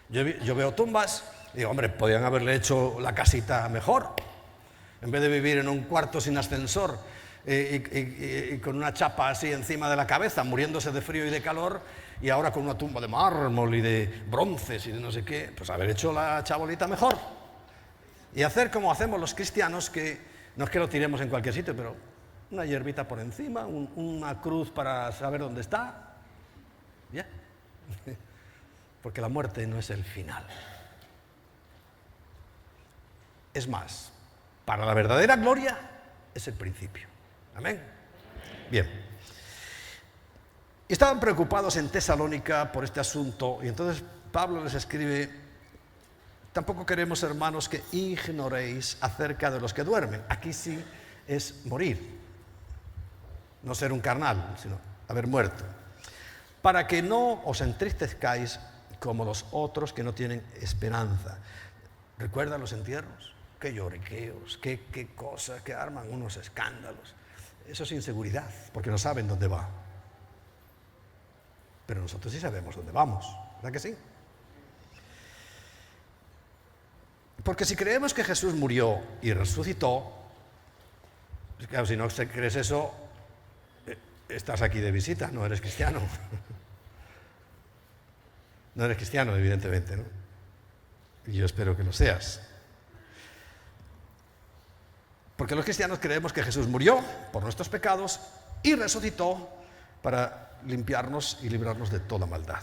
Yo veo tumbas y digo, hombre, podían haberle hecho la casita mejor. En vez de vivir en un cuarto sin ascensor y con una chapa así encima de la cabeza, muriéndose de frío y de calor, y ahora con una tumba de mármol y de bronces y de no sé qué, pues haber hecho la chabolita mejor. Y hacer como hacemos los cristianos, que no es que lo tiremos en cualquier sitio, pero una hierbita por encima, una cruz para saber dónde está. ¿Ya? Porque la muerte no es el final. Es más, para la verdadera gloria es el principio. Amén. Bien. Estaban preocupados en Tesalónica por este asunto, y entonces Pablo les escribe: tampoco queremos, hermanos, que ignoréis acerca de los que duermen. Aquí sí es morir. No ser un carnal, sino haber muerto. Para que no os entristezcáis como los otros que no tienen esperanza. ¿Recuerdan los entierros? Qué lloriqueos, qué cosas, que arman unos escándalos. Eso es inseguridad, porque no saben dónde va. Pero nosotros sí sabemos dónde vamos, ¿verdad que sí? Porque si creemos que Jesús murió y resucitó, claro, si no crees eso, estás aquí de visita, no eres cristiano. No eres cristiano, evidentemente, ¿no? Y yo espero que lo seas. Porque los cristianos creemos que Jesús murió por nuestros pecados y resucitó para limpiarnos y librarnos de toda maldad.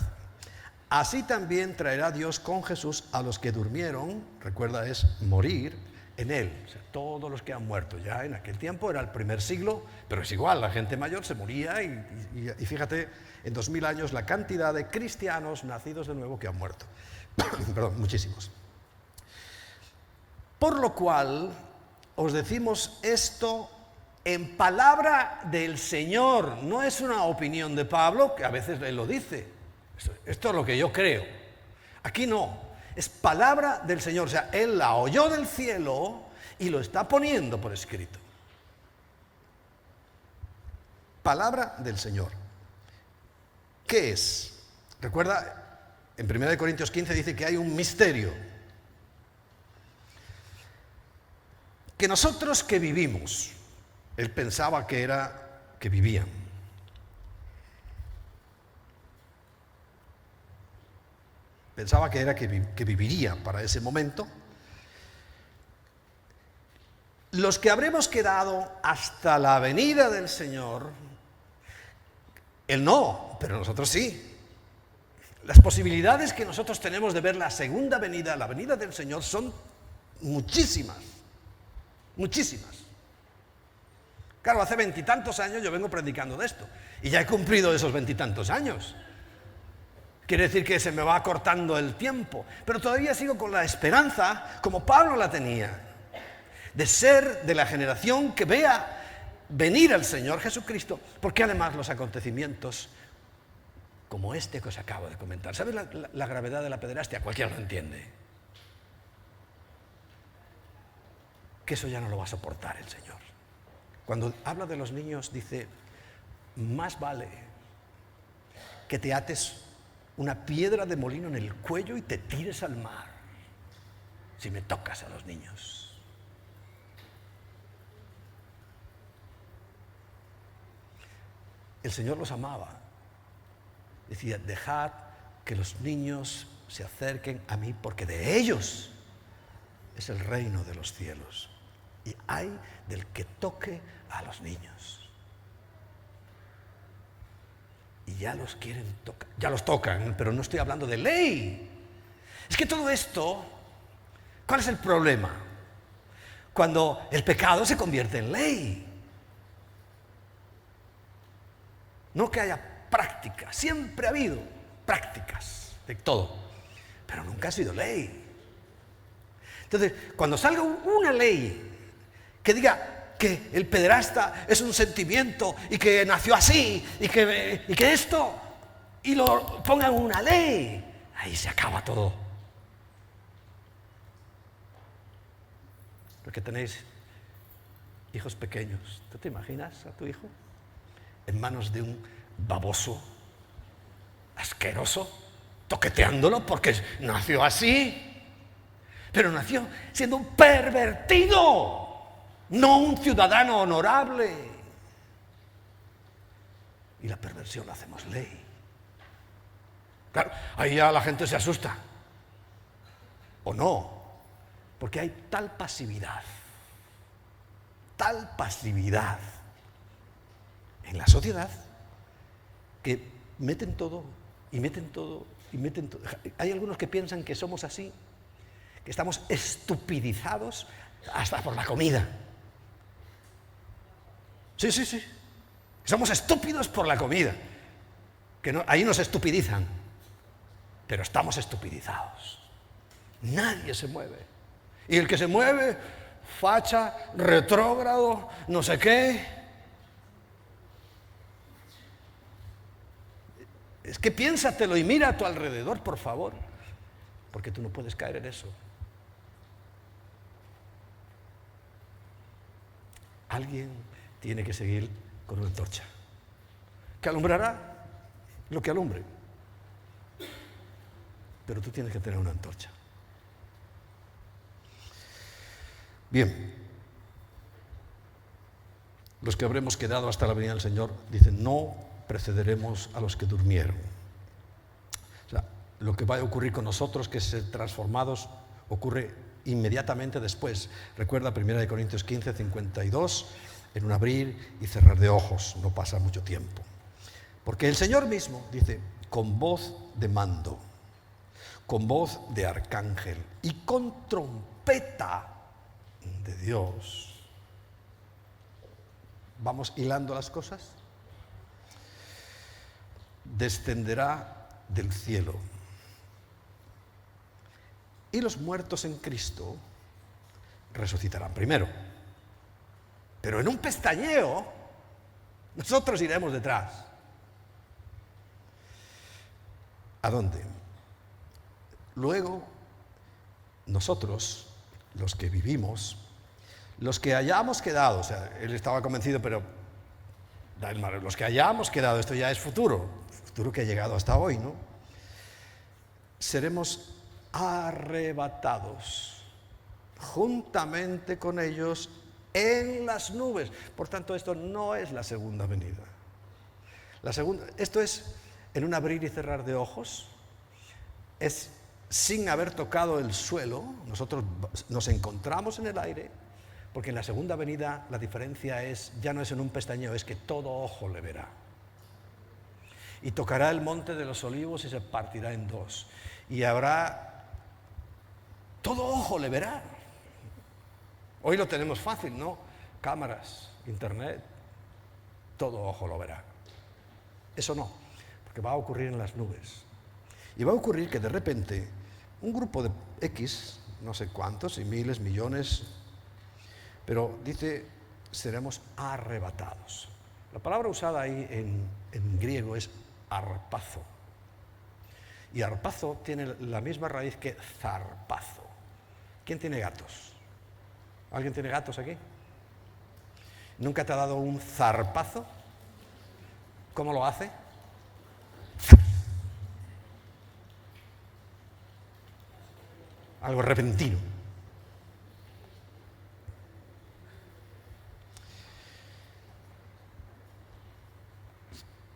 Así también traerá Dios con Jesús a los que durmieron, recuerda, es morir en Él. O sea, todos los que han muerto. Ya en aquel tiempo era el primer siglo, pero es igual, la gente mayor se moría y fíjate, en 2000 años la cantidad de cristianos nacidos de nuevo que han muerto. Perdón, muchísimos. Por lo cual os decimos esto en palabra del Señor. No es una opinión de Pablo, que a veces él lo dice. Esto es lo que yo creo. Aquí no, es palabra del Señor. O sea, él la oyó del cielo y lo está poniendo por escrito. Palabra del Señor. ¿Qué es? Recuerda, en 1 Corintios 15 dice que hay un misterio. Que nosotros que vivimos, él pensaba que era que vivían. Pensaba que era que viviría para ese momento. Los que habremos quedado hasta la venida del Señor, él no, pero nosotros sí. Las posibilidades que nosotros tenemos de ver la segunda venida, la venida del Señor, son muchísimas. Muchísimas. Claro, hace 20 y tantos años yo vengo predicando de esto y ya he cumplido esos 20 y tantos años. Quiere decir que se me va acortando el tiempo, pero todavía sigo con la esperanza, como Pablo la tenía, de ser de la generación que vea venir al Señor Jesucristo, porque además los acontecimientos como este que os acabo de comentar, ¿sabes la gravedad de la pederastia? Cualquiera lo entiende. Que eso ya no lo va a soportar el Señor. Cuando habla de los niños dice, más vale que te ates una piedra de molino en el cuello y te tires al mar si me tocas a los niños. el Señor los amaba. Decía, dejad que los niños se acerquen a mí, porque de ellos es el reino de los cielos. Y hay del que toque a los niños. Y ya los quieren tocar, ya los tocan, pero no estoy hablando de ley. Es que todo esto, ¿cuál es el problema? Cuando el pecado se convierte en ley. No que haya prácticas, siempre ha habido prácticas de todo, pero nunca ha sido ley. Entonces, cuando salga una ley que diga que el pederasta es un sentimiento y que nació así y que esto, y lo pongan una ley, ahí se acaba todo. Porque tenéis hijos pequeños. ¿Tú te imaginas a tu hijo en manos de un baboso, asqueroso, toqueteándolo porque nació así? Pero nació siendo un pervertido, no un ciudadano honorable. Y la perversión la hacemos ley. Claro, ahí ya la gente se asusta. ¿O no? Porque hay tal pasividad en la sociedad que meten todo y meten todo y meten todo. Hay algunos que piensan que somos así, que estamos estupidizados hasta por la comida. Sí. Somos estúpidos por la comida. Que no, ahí nos estupidizan, pero estamos estupidizados. Nadie se mueve. Y el que se mueve, facha, retrógrado, no sé qué. Es que piénsatelo y mira a tu alrededor, por favor, porque tú no puedes caer en eso. Alguien tiene que seguir con una antorcha que alumbrará lo que alumbre, pero tú tienes que tener una antorcha. Bien, los que habremos quedado hasta la venida del Señor, dicen, no precederemos a los que durmieron. O sea, lo que va a ocurrir con nosotros, que ser transformados, ocurre inmediatamente después. Recuerda 1 Corintios 15, 52, en un abrir y cerrar de ojos, no pasa mucho tiempo. Porque el Señor mismo dice, con voz de mando, con voz de arcángel y con trompeta de Dios. ¿Vamos hilando las cosas? Descenderá del cielo. Y los muertos en Cristo resucitarán primero. Pero en un pestañeo, nosotros iremos detrás. ¿A dónde? Luego, nosotros, los que vivimos, los que hayamos quedado, o sea, él estaba convencido, pero los que hayamos quedado, esto ya es futuro que ha llegado hasta hoy, ¿no? Seremos arrebatados juntamente con ellos en las nubes. Por tanto, esto no es la segunda venida. Esto es en un abrir y cerrar de ojos, es sin haber tocado el suelo. Nosotros nos encontramos en el aire, porque en la segunda venida la diferencia es, ya no es en un pestañeo, es que todo ojo le verá. Y tocará el monte de los olivos y se partirá en dos. Y habrá, todo ojo le verá. Hoy lo tenemos fácil, ¿no? Cámaras, internet, todo ojo lo verá. Eso no, porque va a ocurrir en las nubes. Y va a ocurrir que de repente un grupo de X, no sé cuántos, y miles, millones, pero dice, seremos arrebatados. La palabra usada ahí en griego es arpazo. Y arpazo tiene la misma raíz que zarpazo. ¿Quién tiene gatos? ¿Alguien tiene gatos aquí? ¿Nunca te ha dado un zarpazo? ¿Cómo lo hace? Algo repentino.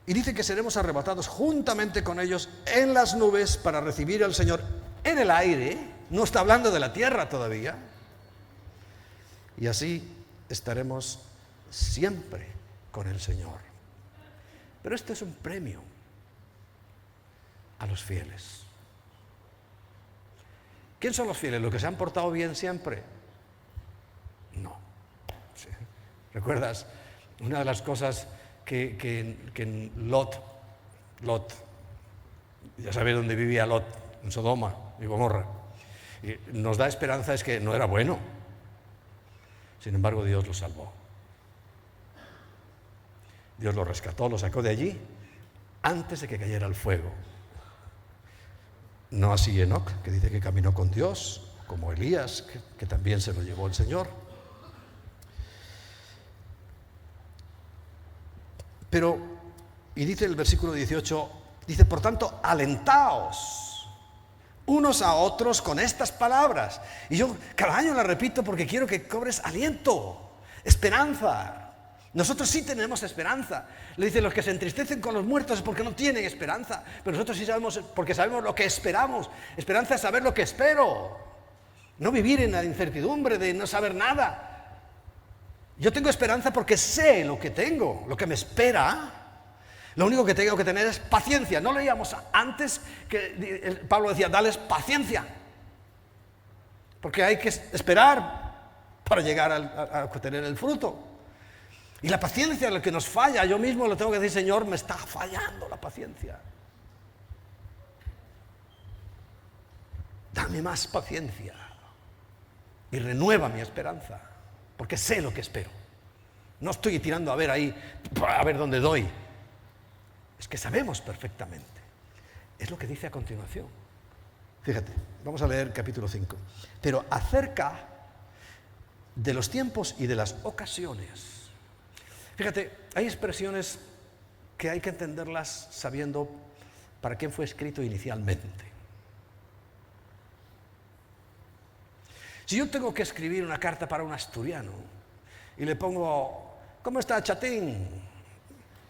Y dice que seremos arrebatados juntamente con ellos en las nubes para recibir al Señor en el aire. No está hablando de la tierra todavía. Y así estaremos siempre con el Señor. Pero este es un premio a los fieles. ¿Quién son los fieles? ¿Los que se han portado bien siempre? No. Sí. ¿Recuerdas? Una de las cosas que Lot, ya sabéis dónde vivía Lot, en Sodoma y Gomorra, y nos da esperanza es que no era bueno. Sin embargo, Dios lo salvó. Dios lo rescató, lo sacó de allí antes de que cayera el fuego. No así Enoc, que dice que caminó con Dios, como Elías, que también se lo llevó el Señor. Pero, y dice el versículo 18, dice, por tanto, alentaos unos a otros con estas palabras. Y yo cada año la repito porque quiero que cobres aliento, esperanza. Nosotros sí tenemos esperanza. Le dice, los que se entristecen con los muertos es porque no tienen esperanza. Pero nosotros sí sabemos, porque sabemos lo que esperamos. Esperanza es saber lo que espero. No vivir en la incertidumbre de no saber nada. Yo tengo esperanza porque sé lo que tengo, lo que me espera. Lo único que tengo que tener es paciencia. ¿No leíamos antes que Pablo decía, dales paciencia? Porque hay que esperar para llegar a tener el fruto. Y la paciencia es lo que nos falla. Yo mismo lo tengo que decir, Señor, me está fallando la paciencia. Dame más paciencia y renueva mi esperanza, porque sé lo que espero. No estoy tirando a ver ahí, a ver dónde doy. Es que sabemos perfectamente. Es lo que dice a continuación. Fíjate, vamos a leer capítulo 5. Pero acerca de los tiempos y de las ocasiones. Fíjate, hay expresiones que hay que entenderlas sabiendo para quién fue escrito inicialmente. Si yo tengo que escribir una carta para un asturiano y le pongo, ¿cómo está Chatín?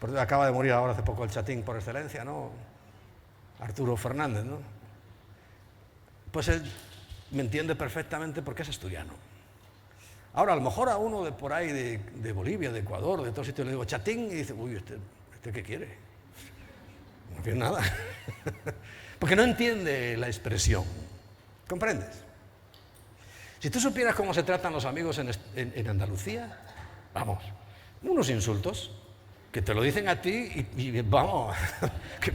Porque acaba de morir ahora hace poco el Chatín por excelencia, ¿no? Arturo Fernández, ¿no? Pues él me entiende perfectamente porque es asturiano. Ahora, a lo mejor a uno de por ahí, de Bolivia, de Ecuador, de todos sitios, le digo Chatín y dice, uy, ¿este qué quiere? No quiere nada. Porque no entiende la expresión. ¿Comprendes? Si tú supieras cómo se tratan los amigos en Andalucía, vamos, unos insultos que te lo dicen a ti y vamos, que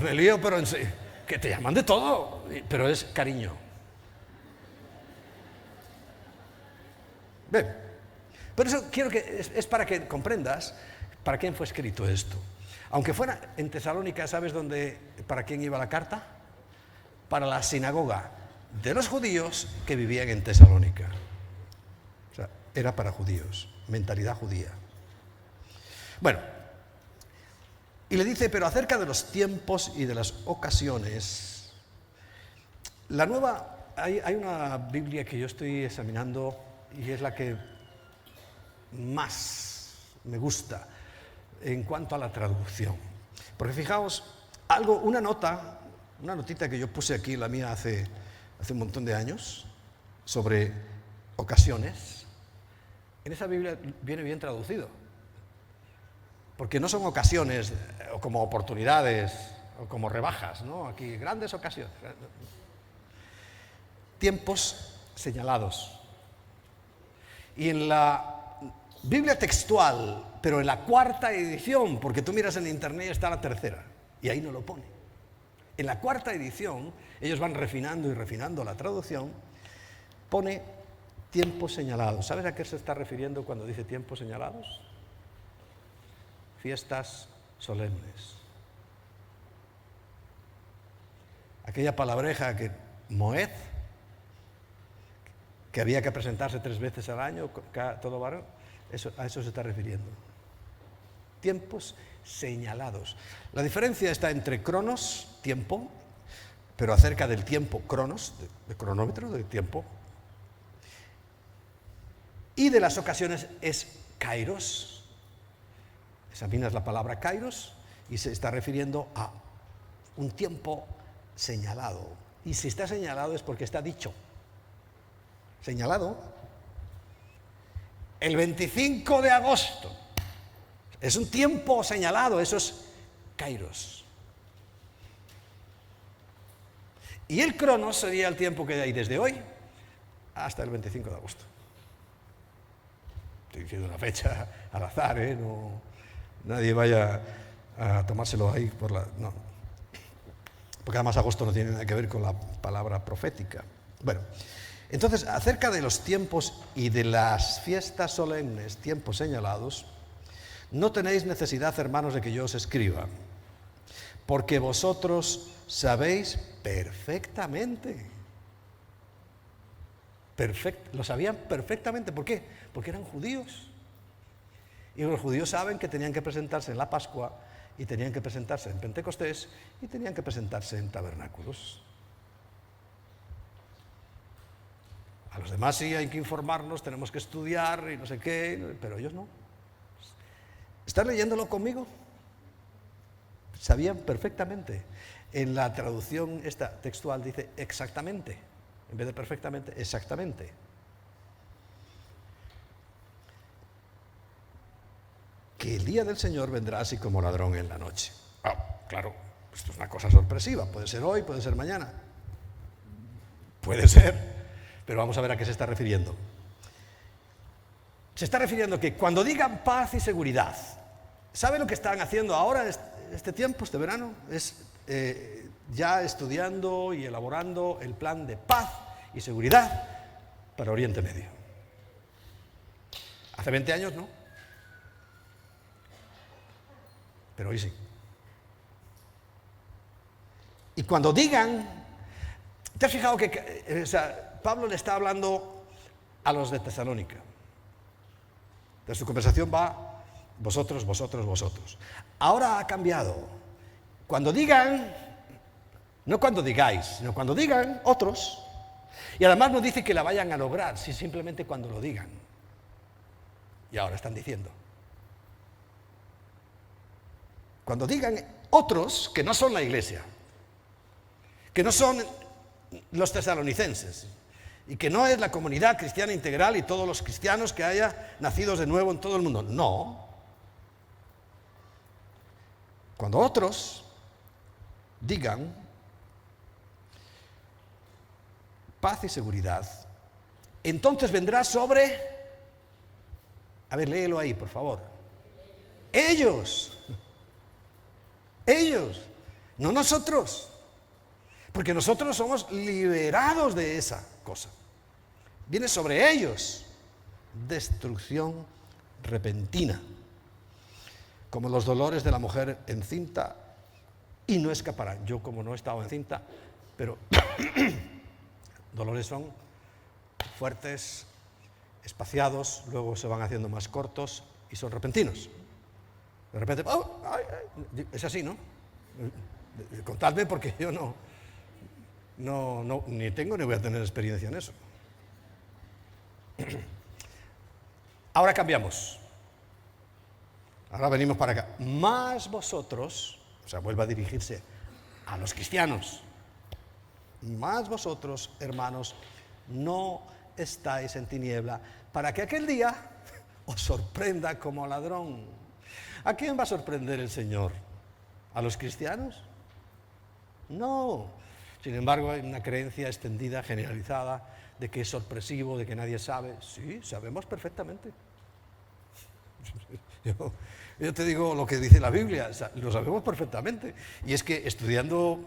me lío, pero que te llaman de todo, pero es cariño. Ven, pero eso quiero que es para que comprendas para quién fue escrito esto. Aunque fuera en Tesalónica, ¿sabes para quién iba la carta? Para la sinagoga de los judíos que vivían en Tesalónica. O sea, era para judíos, mentalidad judía. Bueno, y le dice, pero acerca de los tiempos y de las ocasiones, hay una Biblia que yo estoy examinando y es la que más me gusta en cuanto a la traducción. Porque fijaos, una notita que yo puse aquí, la mía hace un montón de años, sobre ocasiones, en esa Biblia viene bien traducido. Porque no son ocasiones o como oportunidades o como rebajas, ¿no? Aquí, grandes ocasiones. Tiempos señalados. Y en la Biblia textual, pero en la cuarta edición, porque tú miras en internet y está la tercera, y ahí no lo pone. En la cuarta edición, ellos van refinando y refinando la traducción, pone tiempos señalados. ¿Sabes a qué se está refiriendo cuando dice tiempos señalados? Fiestas solemnes. Aquella palabreja Moed, que había que presentarse 3 veces al año, todo varón, a eso se está refiriendo. Tiempos señalados. La diferencia está entre cronos, tiempo, pero acerca del tiempo, cronos, de cronómetro, de tiempo, y de las ocasiones es kairos. Examinas la palabra kairos y se está refiriendo a un tiempo señalado. Y si está señalado es porque está dicho. Señalado. El 25 de agosto. Es un tiempo señalado, eso es Kairos. Y el Cronos sería el tiempo que hay desde hoy hasta el 25 de agosto. Estoy diciendo una fecha al azar, no, nadie vaya a tomárselo ahí no. Porque además agosto no tiene nada que ver con la palabra profética. Bueno, entonces, acerca de los tiempos y de las fiestas solemnes, tiempos señalados, no tenéis necesidad, hermanos, de que yo os escriba, porque vosotros sabéis perfectamente. Lo sabían perfectamente. ¿Por qué? Porque eran judíos. Y los judíos saben que tenían que presentarse en la Pascua, y tenían que presentarse en Pentecostés, y tenían que presentarse en tabernáculos. A los demás sí hay que informarnos, tenemos que estudiar y no sé qué, pero ellos no. ¿Están leyéndolo conmigo? Sabían perfectamente. En la traducción esta textual dice exactamente, en vez de perfectamente, exactamente. Que el día del Señor vendrá así como ladrón en la noche. Claro, esto es una cosa sorpresiva, puede ser hoy, puede ser mañana. Puede ser, pero vamos a ver a qué se está refiriendo. Se está refiriendo que cuando digan paz y seguridad, ¿sabe lo que están haciendo ahora este tiempo, este verano? Es ya estudiando y elaborando el plan de paz y seguridad para Oriente Medio. Hace 20 años no, pero hoy sí. Y cuando digan, ¿te has fijado que Pablo le está hablando a los de Tesalónica? De su conversación va vosotros, vosotros, vosotros. Ahora ha cambiado. Cuando digan, no cuando digáis, sino cuando digan otros. Y además no dice que la vayan a lograr, sino simplemente cuando lo digan. Y ahora están diciendo. Cuando digan otros que no son la iglesia, que no son los tesalonicenses, y que no es la comunidad cristiana integral y todos los cristianos que haya nacidos de nuevo en todo el mundo. No. Cuando otros digan paz y seguridad, entonces vendrá sobre... A ver, léelo ahí, por favor. Ellos, no nosotros. Porque nosotros somos liberados de esa cosa. Viene sobre ellos destrucción repentina, como los dolores de la mujer encinta, y no escaparán. Yo, como no he estado encinta, pero dolores son fuertes, espaciados, luego se van haciendo más cortos y son repentinos. De repente, es así, ¿no? Contadme porque yo no, ni tengo ni voy a tener experiencia en eso. Ahora cambiamos. Ahora venimos para acá. Más vosotros, vuelve a dirigirse a los cristianos. Más vosotros, hermanos, no estáis en tiniebla, para que aquel día os sorprenda como ladrón. ¿A quién va a sorprender el Señor? ¿A los cristianos? No. Sin embargo, hay una creencia extendida, generalizada, de que es sorpresivo, de que nadie sabe. Sí, sabemos perfectamente. Yo te digo lo que dice la Biblia, lo sabemos perfectamente. Y es que estudiando,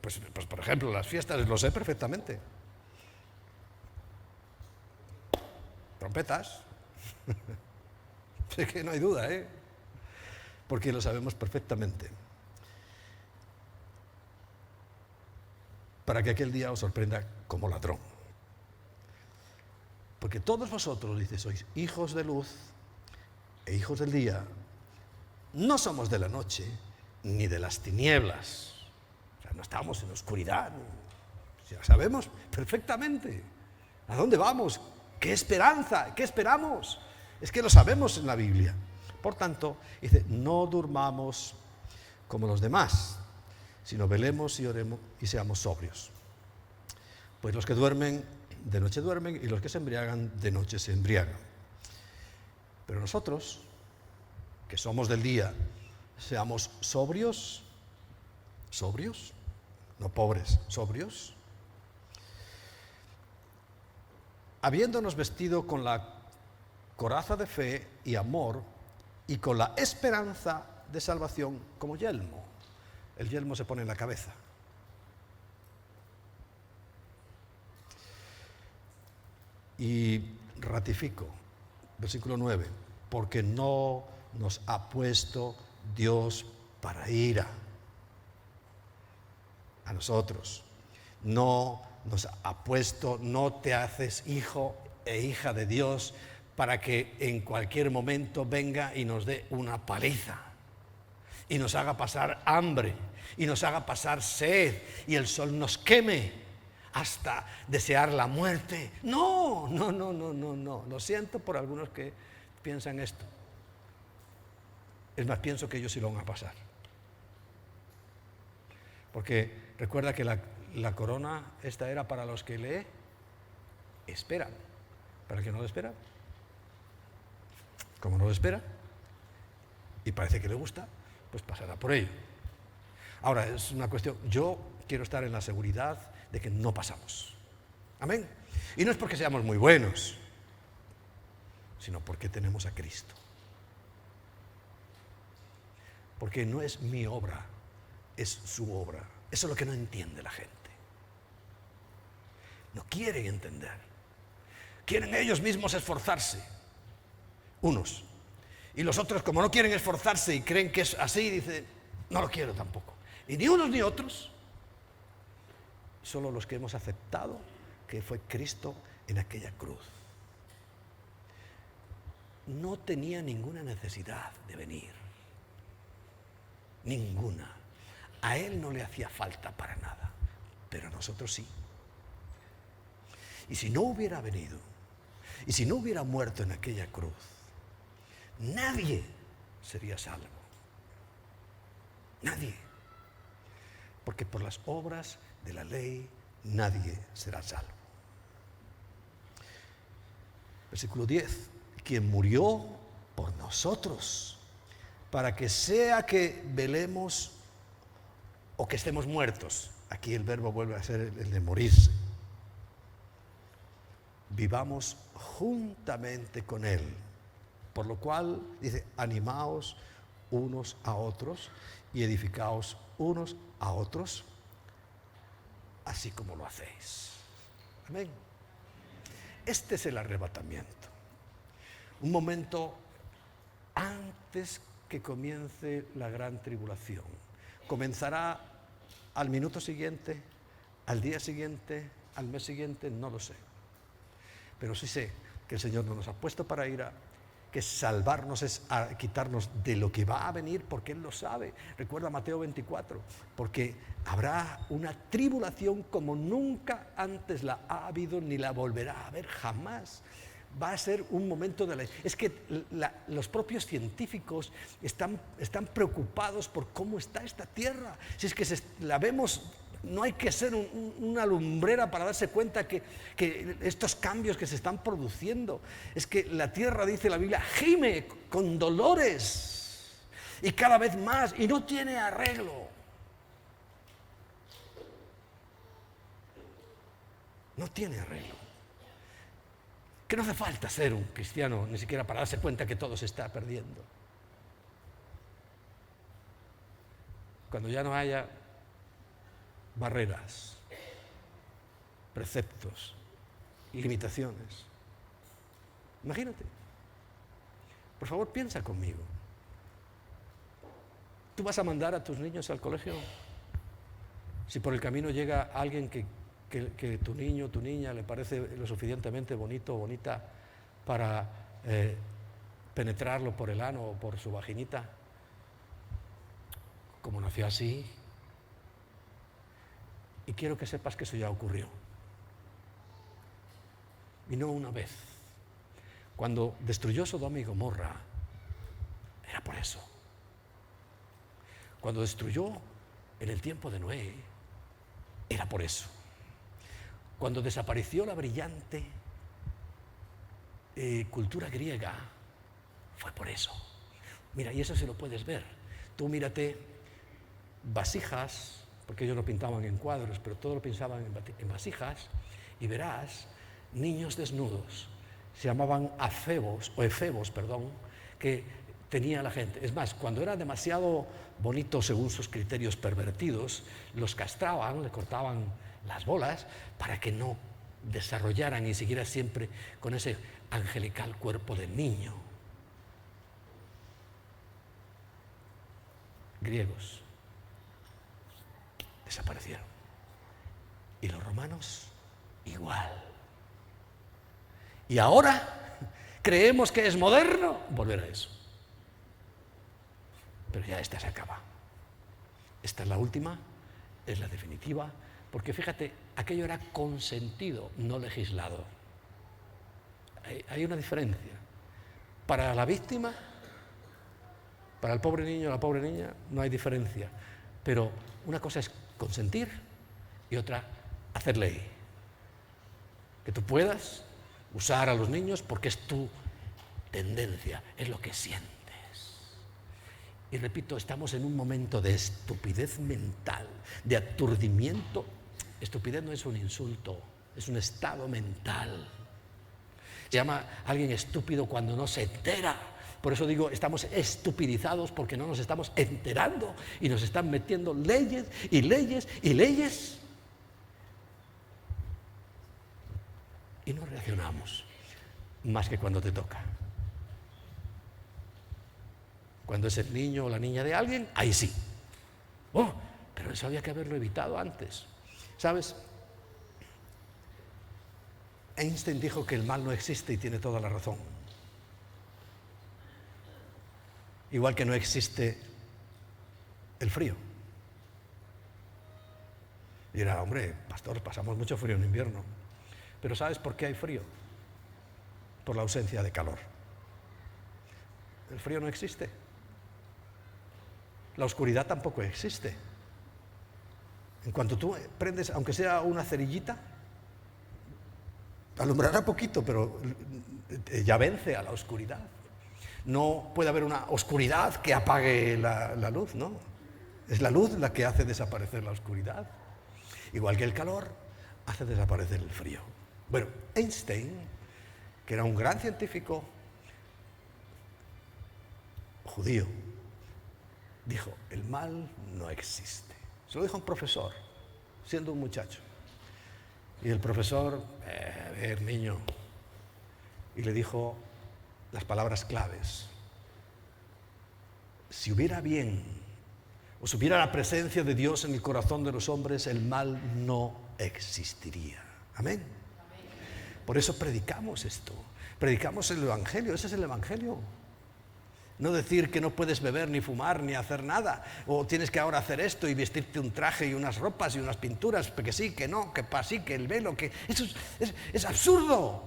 pues por ejemplo, las fiestas, lo sé perfectamente. Trompetas. Es que no hay duda, porque lo sabemos perfectamente. Para que aquel día os sorprenda como ladrón. Porque todos vosotros, dice, sois hijos de luz e hijos del día. No somos de la noche ni de las tinieblas. No estamos en la oscuridad. Ya sabemos perfectamente a dónde vamos, qué esperanza, qué esperamos. Es que lo sabemos en la Biblia. Por tanto, dice, no durmamos como los demás, sino velemos y oremos y seamos sobrios. Pues los que duermen, de noche duermen, y los que se embriagan, de noche se embriagan. Pero nosotros, que somos del día, seamos sobrios, no pobres, sobrios, habiéndonos vestido con la coraza de fe y amor y con la esperanza de salvación como yelmo. El yelmo se pone en la cabeza. Y ratifico, versículo 9, porque no nos ha puesto Dios para ira a nosotros. No nos ha puesto, no te haces hijo e hija de Dios para que en cualquier momento venga y nos dé una paliza y nos haga pasar hambre y nos haga pasar sed y el sol nos queme hasta desear la muerte. No. Lo siento por algunos que piensan esto. Es más, pienso que ellos sí lo van a pasar. Porque recuerda que la corona esta era para los que le esperan. Para el que no lo espera, como no lo espera y parece que le gusta, pues pasará por ello. Ahora, es una cuestión, yo quiero estar en la seguridad de que no pasamos. Amén. Y no es porque seamos muy buenos, sino porque tenemos a Cristo. Porque no es mi obra, es su obra. Eso es lo que no entiende la gente. No quieren entender. Quieren ellos mismos esforzarse. Unos. Y los otros, como no quieren esforzarse y creen que es así, dicen, no lo quiero tampoco. Y ni unos ni otros. Solo los que hemos aceptado que fue Cristo en aquella cruz. No tenía ninguna necesidad de venir. Ninguna. A Él no le hacía falta para nada, pero a nosotros sí. Y si no hubiera venido, y si no hubiera muerto en aquella cruz, nadie sería salvo. Nadie. Porque por las obras de la ley nadie será salvo. Versículo 10. Quien murió por nosotros, para que sea que velemos o que estemos muertos. Aquí el verbo vuelve a ser el de morirse. Vivamos juntamente con Él. Por lo cual, dice, animaos unos a otros y edificaos unos a otros, así como lo hacéis. Amén. Este es el arrebatamiento. Un momento antes que comience la gran tribulación. Comenzará al minuto siguiente, al día siguiente, al mes siguiente, no lo sé. Pero sí sé que el Señor no nos ha puesto para ira, que salvarnos es a quitarnos de lo que va a venir, porque Él lo sabe. Recuerda Mateo 24, porque habrá una tribulación como nunca antes la ha habido ni la volverá a haber jamás. Va a ser un momento de la... Es que los propios científicos están preocupados por cómo está esta tierra. Si es que la vemos, no hay que ser una lumbrera para darse cuenta que estos cambios que se están produciendo, es que la tierra, dice la Biblia, gime con dolores y cada vez más y no tiene arreglo. No tiene arreglo. Que no hace falta ser un cristiano ni siquiera para darse cuenta que todo se está perdiendo. Cuando ya no haya barreras, preceptos, limitaciones. Imagínate. Por favor, piensa conmigo. ¿Tú vas a mandar a tus niños al colegio? Si por el camino llega alguien que tu niño o tu niña le parece lo suficientemente bonito o bonita para penetrarlo por el ano o por su vaginita, como nació así. Y quiero que sepas que eso ya ocurrió. Y no una vez. Cuando destruyó Sodoma y Gomorra, era por eso. cuando destruyó en el tiempo de Noé, era por eso. Cuando desapareció la brillante cultura griega, fue por eso. Mira, y eso se lo puedes ver. Tú mírate vasijas, porque ellos lo pintaban en cuadros, pero todo lo pintaban en vasijas, y verás niños desnudos. Se llamaban efebos, que tenía la gente. Es más, cuando era demasiado bonito según sus criterios pervertidos, los castraban, le cortaban las bolas para que no desarrollaran y siguiera siempre con ese angelical cuerpo de niño. Griegos desaparecieron. Y los romanos igual. Y ahora creemos que es moderno volver a eso. Pero ya esta se acaba. Esta es la última, es la definitiva, porque fíjate, aquello era consentido, no legislado. Hay una diferencia. Para la víctima, para el pobre niño o la pobre niña, no hay diferencia. Pero una cosa es consentir y otra hacer ley. Que tú puedas usar a los niños porque es tu tendencia, es lo que sientes. Y repito, estamos en un momento de estupidez mental, de aturdimiento. Estupidez no es un insulto, es un estado mental. Se llama a alguien estúpido cuando no se entera. Por eso digo, estamos estupidizados porque no nos estamos enterando y nos están metiendo leyes y leyes y leyes. Y no reaccionamos más que cuando te toca. Cuando es el niño o la niña de alguien, ahí sí. Oh, pero eso había que haberlo evitado antes. ¿Sabes? Einstein dijo que el mal no existe y tiene toda la razón. Igual que no existe el frío. Y dirá, hombre, pastor, pasamos mucho frío en invierno. Pero ¿sabes por qué hay frío? Por la ausencia de calor. El frío no existe. La oscuridad tampoco existe. En cuanto tú prendes, aunque sea una cerillita, alumbrará poquito, pero ya vence a la oscuridad. No puede haber una oscuridad que apague la luz, ¿no? Es la luz la que hace desaparecer la oscuridad. Igual que el calor hace desaparecer el frío. Bueno, Einstein, que era un gran científico judío, dijo, el mal no existe. Se lo dijo a un profesor, siendo un muchacho. Y el profesor, a ver, niño, y le dijo las palabras claves. Si hubiera bien, o si hubiera la presencia de Dios en el corazón de los hombres, el mal no existiría. Amén. Por eso predicamos esto. Predicamos el Evangelio, ese es el Evangelio. No decir que no puedes beber, ni fumar, ni hacer nada. O tienes que ahora hacer esto y vestirte un traje y unas ropas y unas pinturas, que sí, que no, que pa' sí, que el velo, que... Eso es absurdo.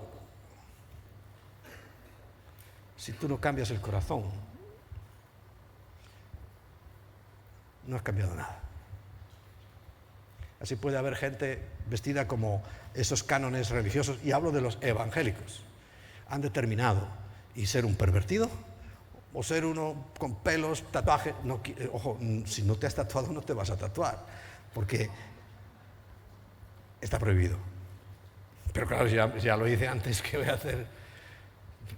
Si tú no cambias el corazón, no has cambiado nada. Así puede haber gente vestida como esos cánones religiosos, y hablo de los evangélicos. Han determinado y ser un pervertido o ser uno con pelos, tatuajes. No, ojo, si no te has tatuado no te vas a tatuar, porque está prohibido. Pero claro, si ya lo hice antes, ¿qué voy a hacer?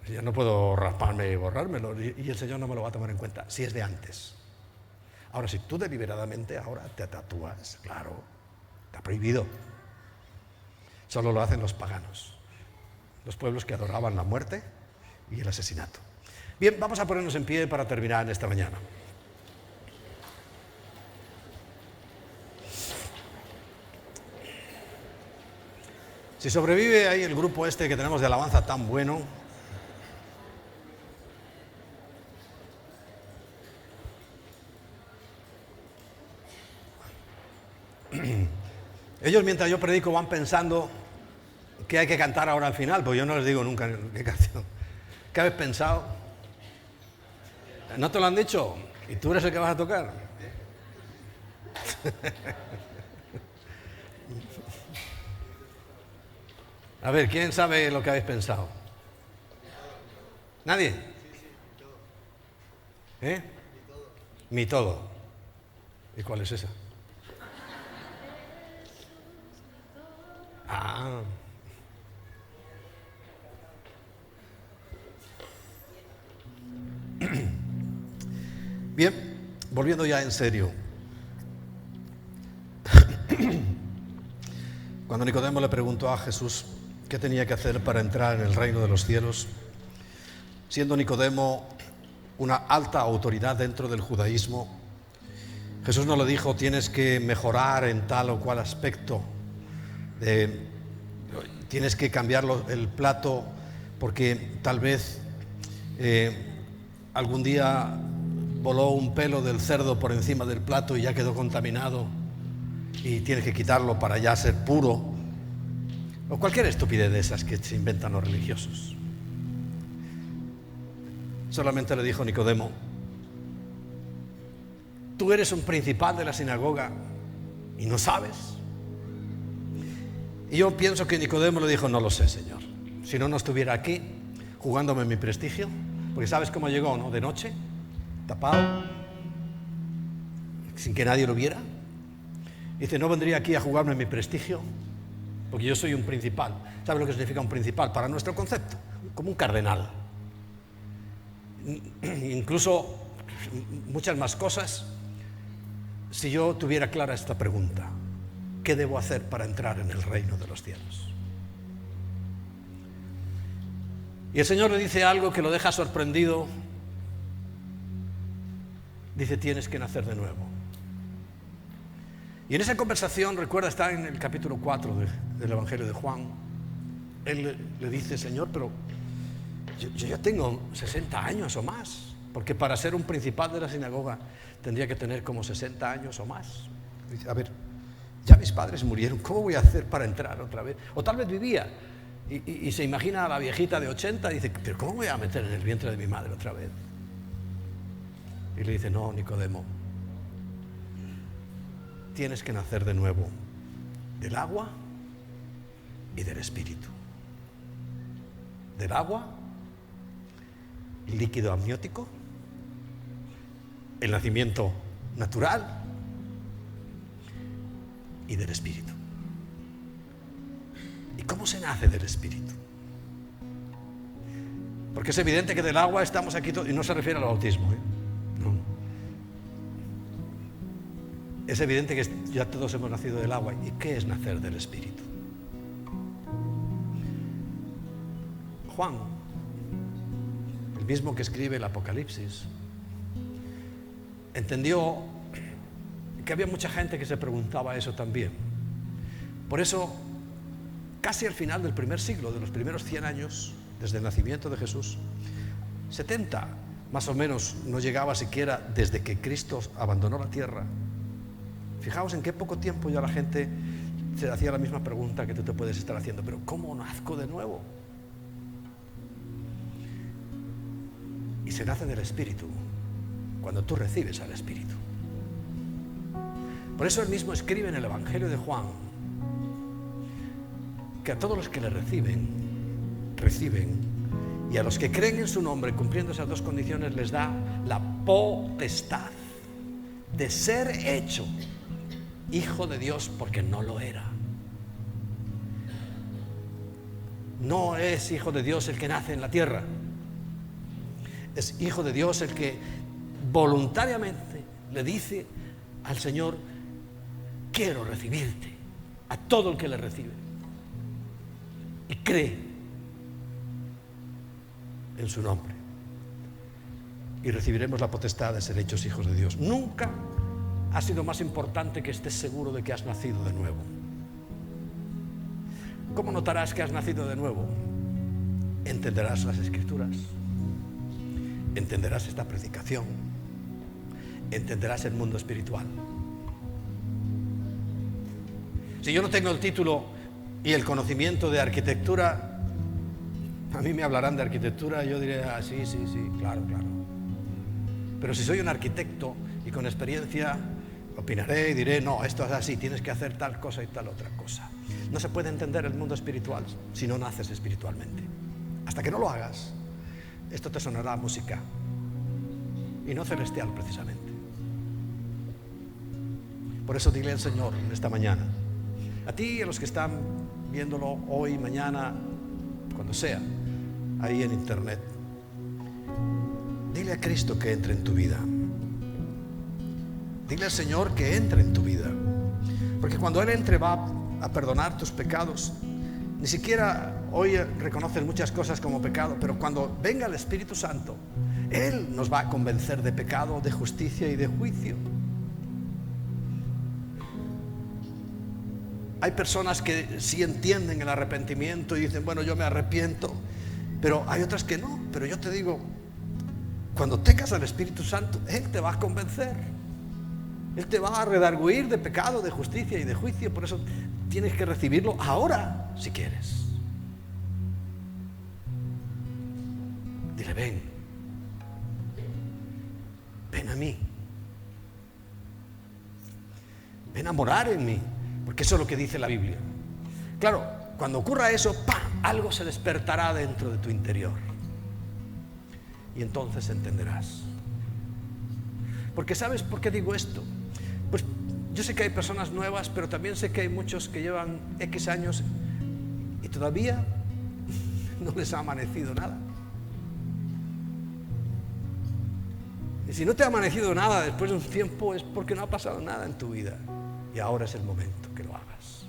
Ya no puedo rasparme y borrármelo, y el Señor no me lo va a tomar en cuenta, si es de antes. Ahora, si tú deliberadamente ahora te tatúas, claro, está prohibido. Solo lo hacen los paganos, los pueblos que adoraban la muerte y el asesinato. Bien, vamos a ponernos en pie para terminar en esta mañana. Si sobrevive ahí el grupo este que tenemos de alabanza tan bueno, ellos mientras yo predico van pensando qué hay que cantar ahora al final, pues yo no les digo nunca qué canción. ¿Qué habéis pensado? ¿No te lo han dicho? ¿Y tú eres el que vas a tocar? A ver, ¿quién sabe lo que habéis pensado? ¿Nadie? ¿Eh? Mi todo. ¿Y cuál es esa? Ah. Bien, volviendo ya en serio. Cuando Nicodemo le preguntó a Jesús qué tenía que hacer para entrar en el reino de los cielos, siendo Nicodemo una alta autoridad dentro del judaísmo, Jesús no le dijo tienes que mejorar en tal o cual aspecto, tienes que cambiar el plato porque tal vez algún día voló un pelo del cerdo por encima del plato y ya quedó contaminado y tienes que quitarlo para ya ser puro, o cualquier estupidez de esas que se inventan los religiosos. Solamente le dijo Nicodemo, tú eres un principal de la sinagoga y no sabes. Y yo pienso que Nicodemo le dijo, no lo sé, Señor, si no estuviera aquí jugándome mi prestigio, porque sabes cómo llegó, ¿no? De noche, tapado, sin que nadie lo viera. Dice, no vendría aquí a jugarme mi prestigio, porque yo soy un principal. ¿Sabes lo que significa un principal? Para nuestro concepto, como un cardenal. Incluso muchas más cosas. Si yo tuviera clara esta pregunta, ¿qué debo hacer para entrar en el reino de los cielos? Y el Señor le dice algo que lo deja sorprendido. Dice, tienes que nacer de nuevo. Y en esa conversación, recuerda, está en el capítulo 4 del Evangelio de Juan. Él le dice, Señor, pero yo ya tengo 60 años o más, porque para ser un principal de la sinagoga tendría que tener como 60 años o más. Dice, a ver, ya mis padres murieron, ¿cómo voy a hacer para entrar otra vez? O tal vez vivía y se imagina a la viejita de 80 y dice, pero ¿cómo voy a meter en el vientre de mi madre otra vez? Y le dice, no, Nicodemo, tienes que nacer de nuevo del agua y del espíritu. Del agua, líquido amniótico, el nacimiento natural, y del espíritu. ¿Y cómo se nace del espíritu? Porque es evidente que del agua estamos aquí todos, y no se refiere al bautismo, no. Es evidente que ya todos hemos nacido del agua. ¿Y qué es nacer del espíritu? Juan, el mismo que escribe el Apocalipsis, entendió que había mucha gente que se preguntaba eso también. Por eso, casi al final del primer siglo, de los primeros 100 años, desde el nacimiento de Jesús, 70 más o menos no llegaba siquiera desde que Cristo abandonó la tierra. Fijaos en qué poco tiempo ya la gente se hacía la misma pregunta que tú te puedes estar haciendo, pero ¿cómo nazco de nuevo? Y se nace del Espíritu cuando tú recibes al Espíritu. Por eso él mismo escribe en el Evangelio de Juan que a todos los que le reciben, y a los que creen en su nombre, cumpliendo esas dos condiciones, les da la potestad de ser hecho hijo de Dios, porque no lo era. No es hijo de Dios el que nace en la tierra. Es hijo de Dios el que voluntariamente le dice al Señor, quiero recibirte, a todo el que le recibe y cree en su nombre, y recibiremos la potestad de ser hechos hijos de Dios. Nunca ha sido más importante que estés seguro de que has nacido de nuevo. ¿Cómo notarás que has nacido de nuevo? Entenderás las Escrituras, entenderás esta predicación, entenderás el mundo espiritual. Si yo no tengo el título y el conocimiento de arquitectura, a mí me hablarán de arquitectura y yo diré, sí, claro. Pero si soy un arquitecto y con experiencia, Opinaré y diré, no, esto es así, tienes que hacer tal cosa y tal otra cosa. No se puede entender el mundo espiritual si no naces espiritualmente. Hasta que no lo hagas, esto te sonará a música, y no celestial precisamente. Por eso dile al Señor en esta mañana, a ti y a los que están viéndolo hoy, mañana, cuando sea, ahí en internet, dile a Cristo que entre en tu vida. Dile al Señor que entre en tu vida, porque cuando Él entre va a perdonar tus pecados. Ni siquiera hoy reconoces muchas cosas como pecado, pero cuando venga el Espíritu Santo, Él nos va a convencer de pecado, de justicia y de juicio. Hay personas que sí entienden el arrepentimiento y dicen, bueno, yo me arrepiento, pero hay otras que no. Pero yo te digo, cuando tengas al Espíritu Santo, Él te va a convencer. Él te va a redarguir de pecado, de justicia y de juicio. Por eso tienes que recibirlo ahora, si quieres. Dile, ven a mí, ven a morar en mí, porque eso es lo que dice la Biblia. Claro, cuando ocurra eso, ¡pam!, algo se despertará dentro de tu interior, y entonces entenderás. Porque ¿sabes por qué digo esto? Pues yo sé que hay personas nuevas, pero también sé que hay muchos que llevan X años y todavía no les ha amanecido nada. Y si no te ha amanecido nada después de un tiempo, es porque no ha pasado nada en tu vida, y ahora es el momento que lo hagas.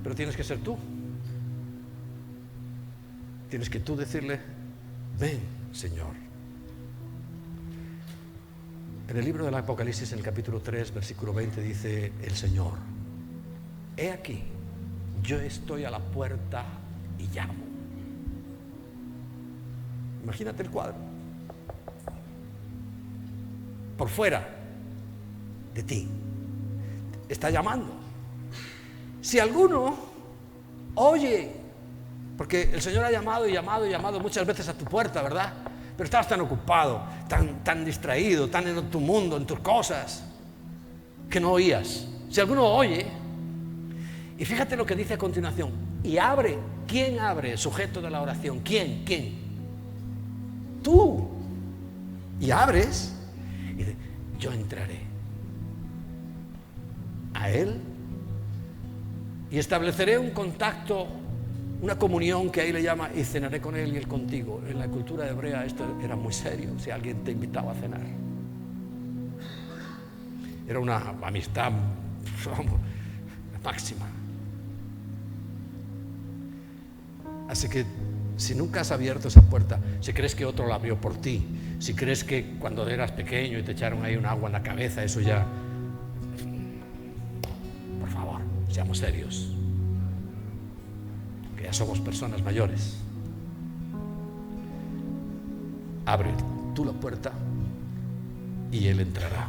Pero tienes que ser tú. Tienes que tú decirle, ven, Señor. En el libro del Apocalipsis, en el capítulo 3, versículo 20, dice el Señor, he aquí, yo estoy a la puerta y llamo. Imagínate el cuadro. Por fuera de ti está llamando. Si alguno oye, porque el Señor ha llamado y llamado y llamado muchas veces a tu puerta, ¿verdad? Pero estabas tan ocupado, tan distraído, tan en tu mundo, en tus cosas, que no oías. Si alguno oye, y fíjate lo que dice a continuación, y abre. ¿Quién abre? Sujeto de la oración. ¿Quién? Tú. Y abres, y dice, yo entraré a Él y estableceré un contacto, una comunión que ahí le llama, y cenaré con Él y Él contigo. En la cultura hebrea esto era muy serio. Si alguien te invitaba a cenar, era una amistad, vamos, máxima. Así que si nunca has abierto esa puerta, si crees que otro la abrió por ti, si crees que cuando eras pequeño y te echaron ahí un agua en la cabeza, eso ya, por favor, seamos serios, que ya somos personas mayores. Abre tú la puerta y Él entrará.